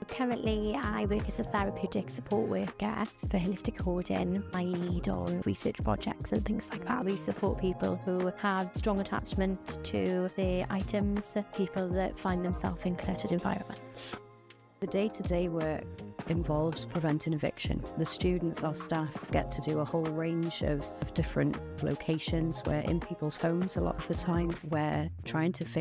N: Currently, I work as a therapeutic support worker for holistic hoarding. I lead on research projects and things like that. We support people who have strong attachment to their items, people that find themselves in cluttered environments.
A: The day-to-day work involves preventing eviction. The students, our staff, get to do a whole range of different locations. We're in people's homes a lot of the time. We're trying to figure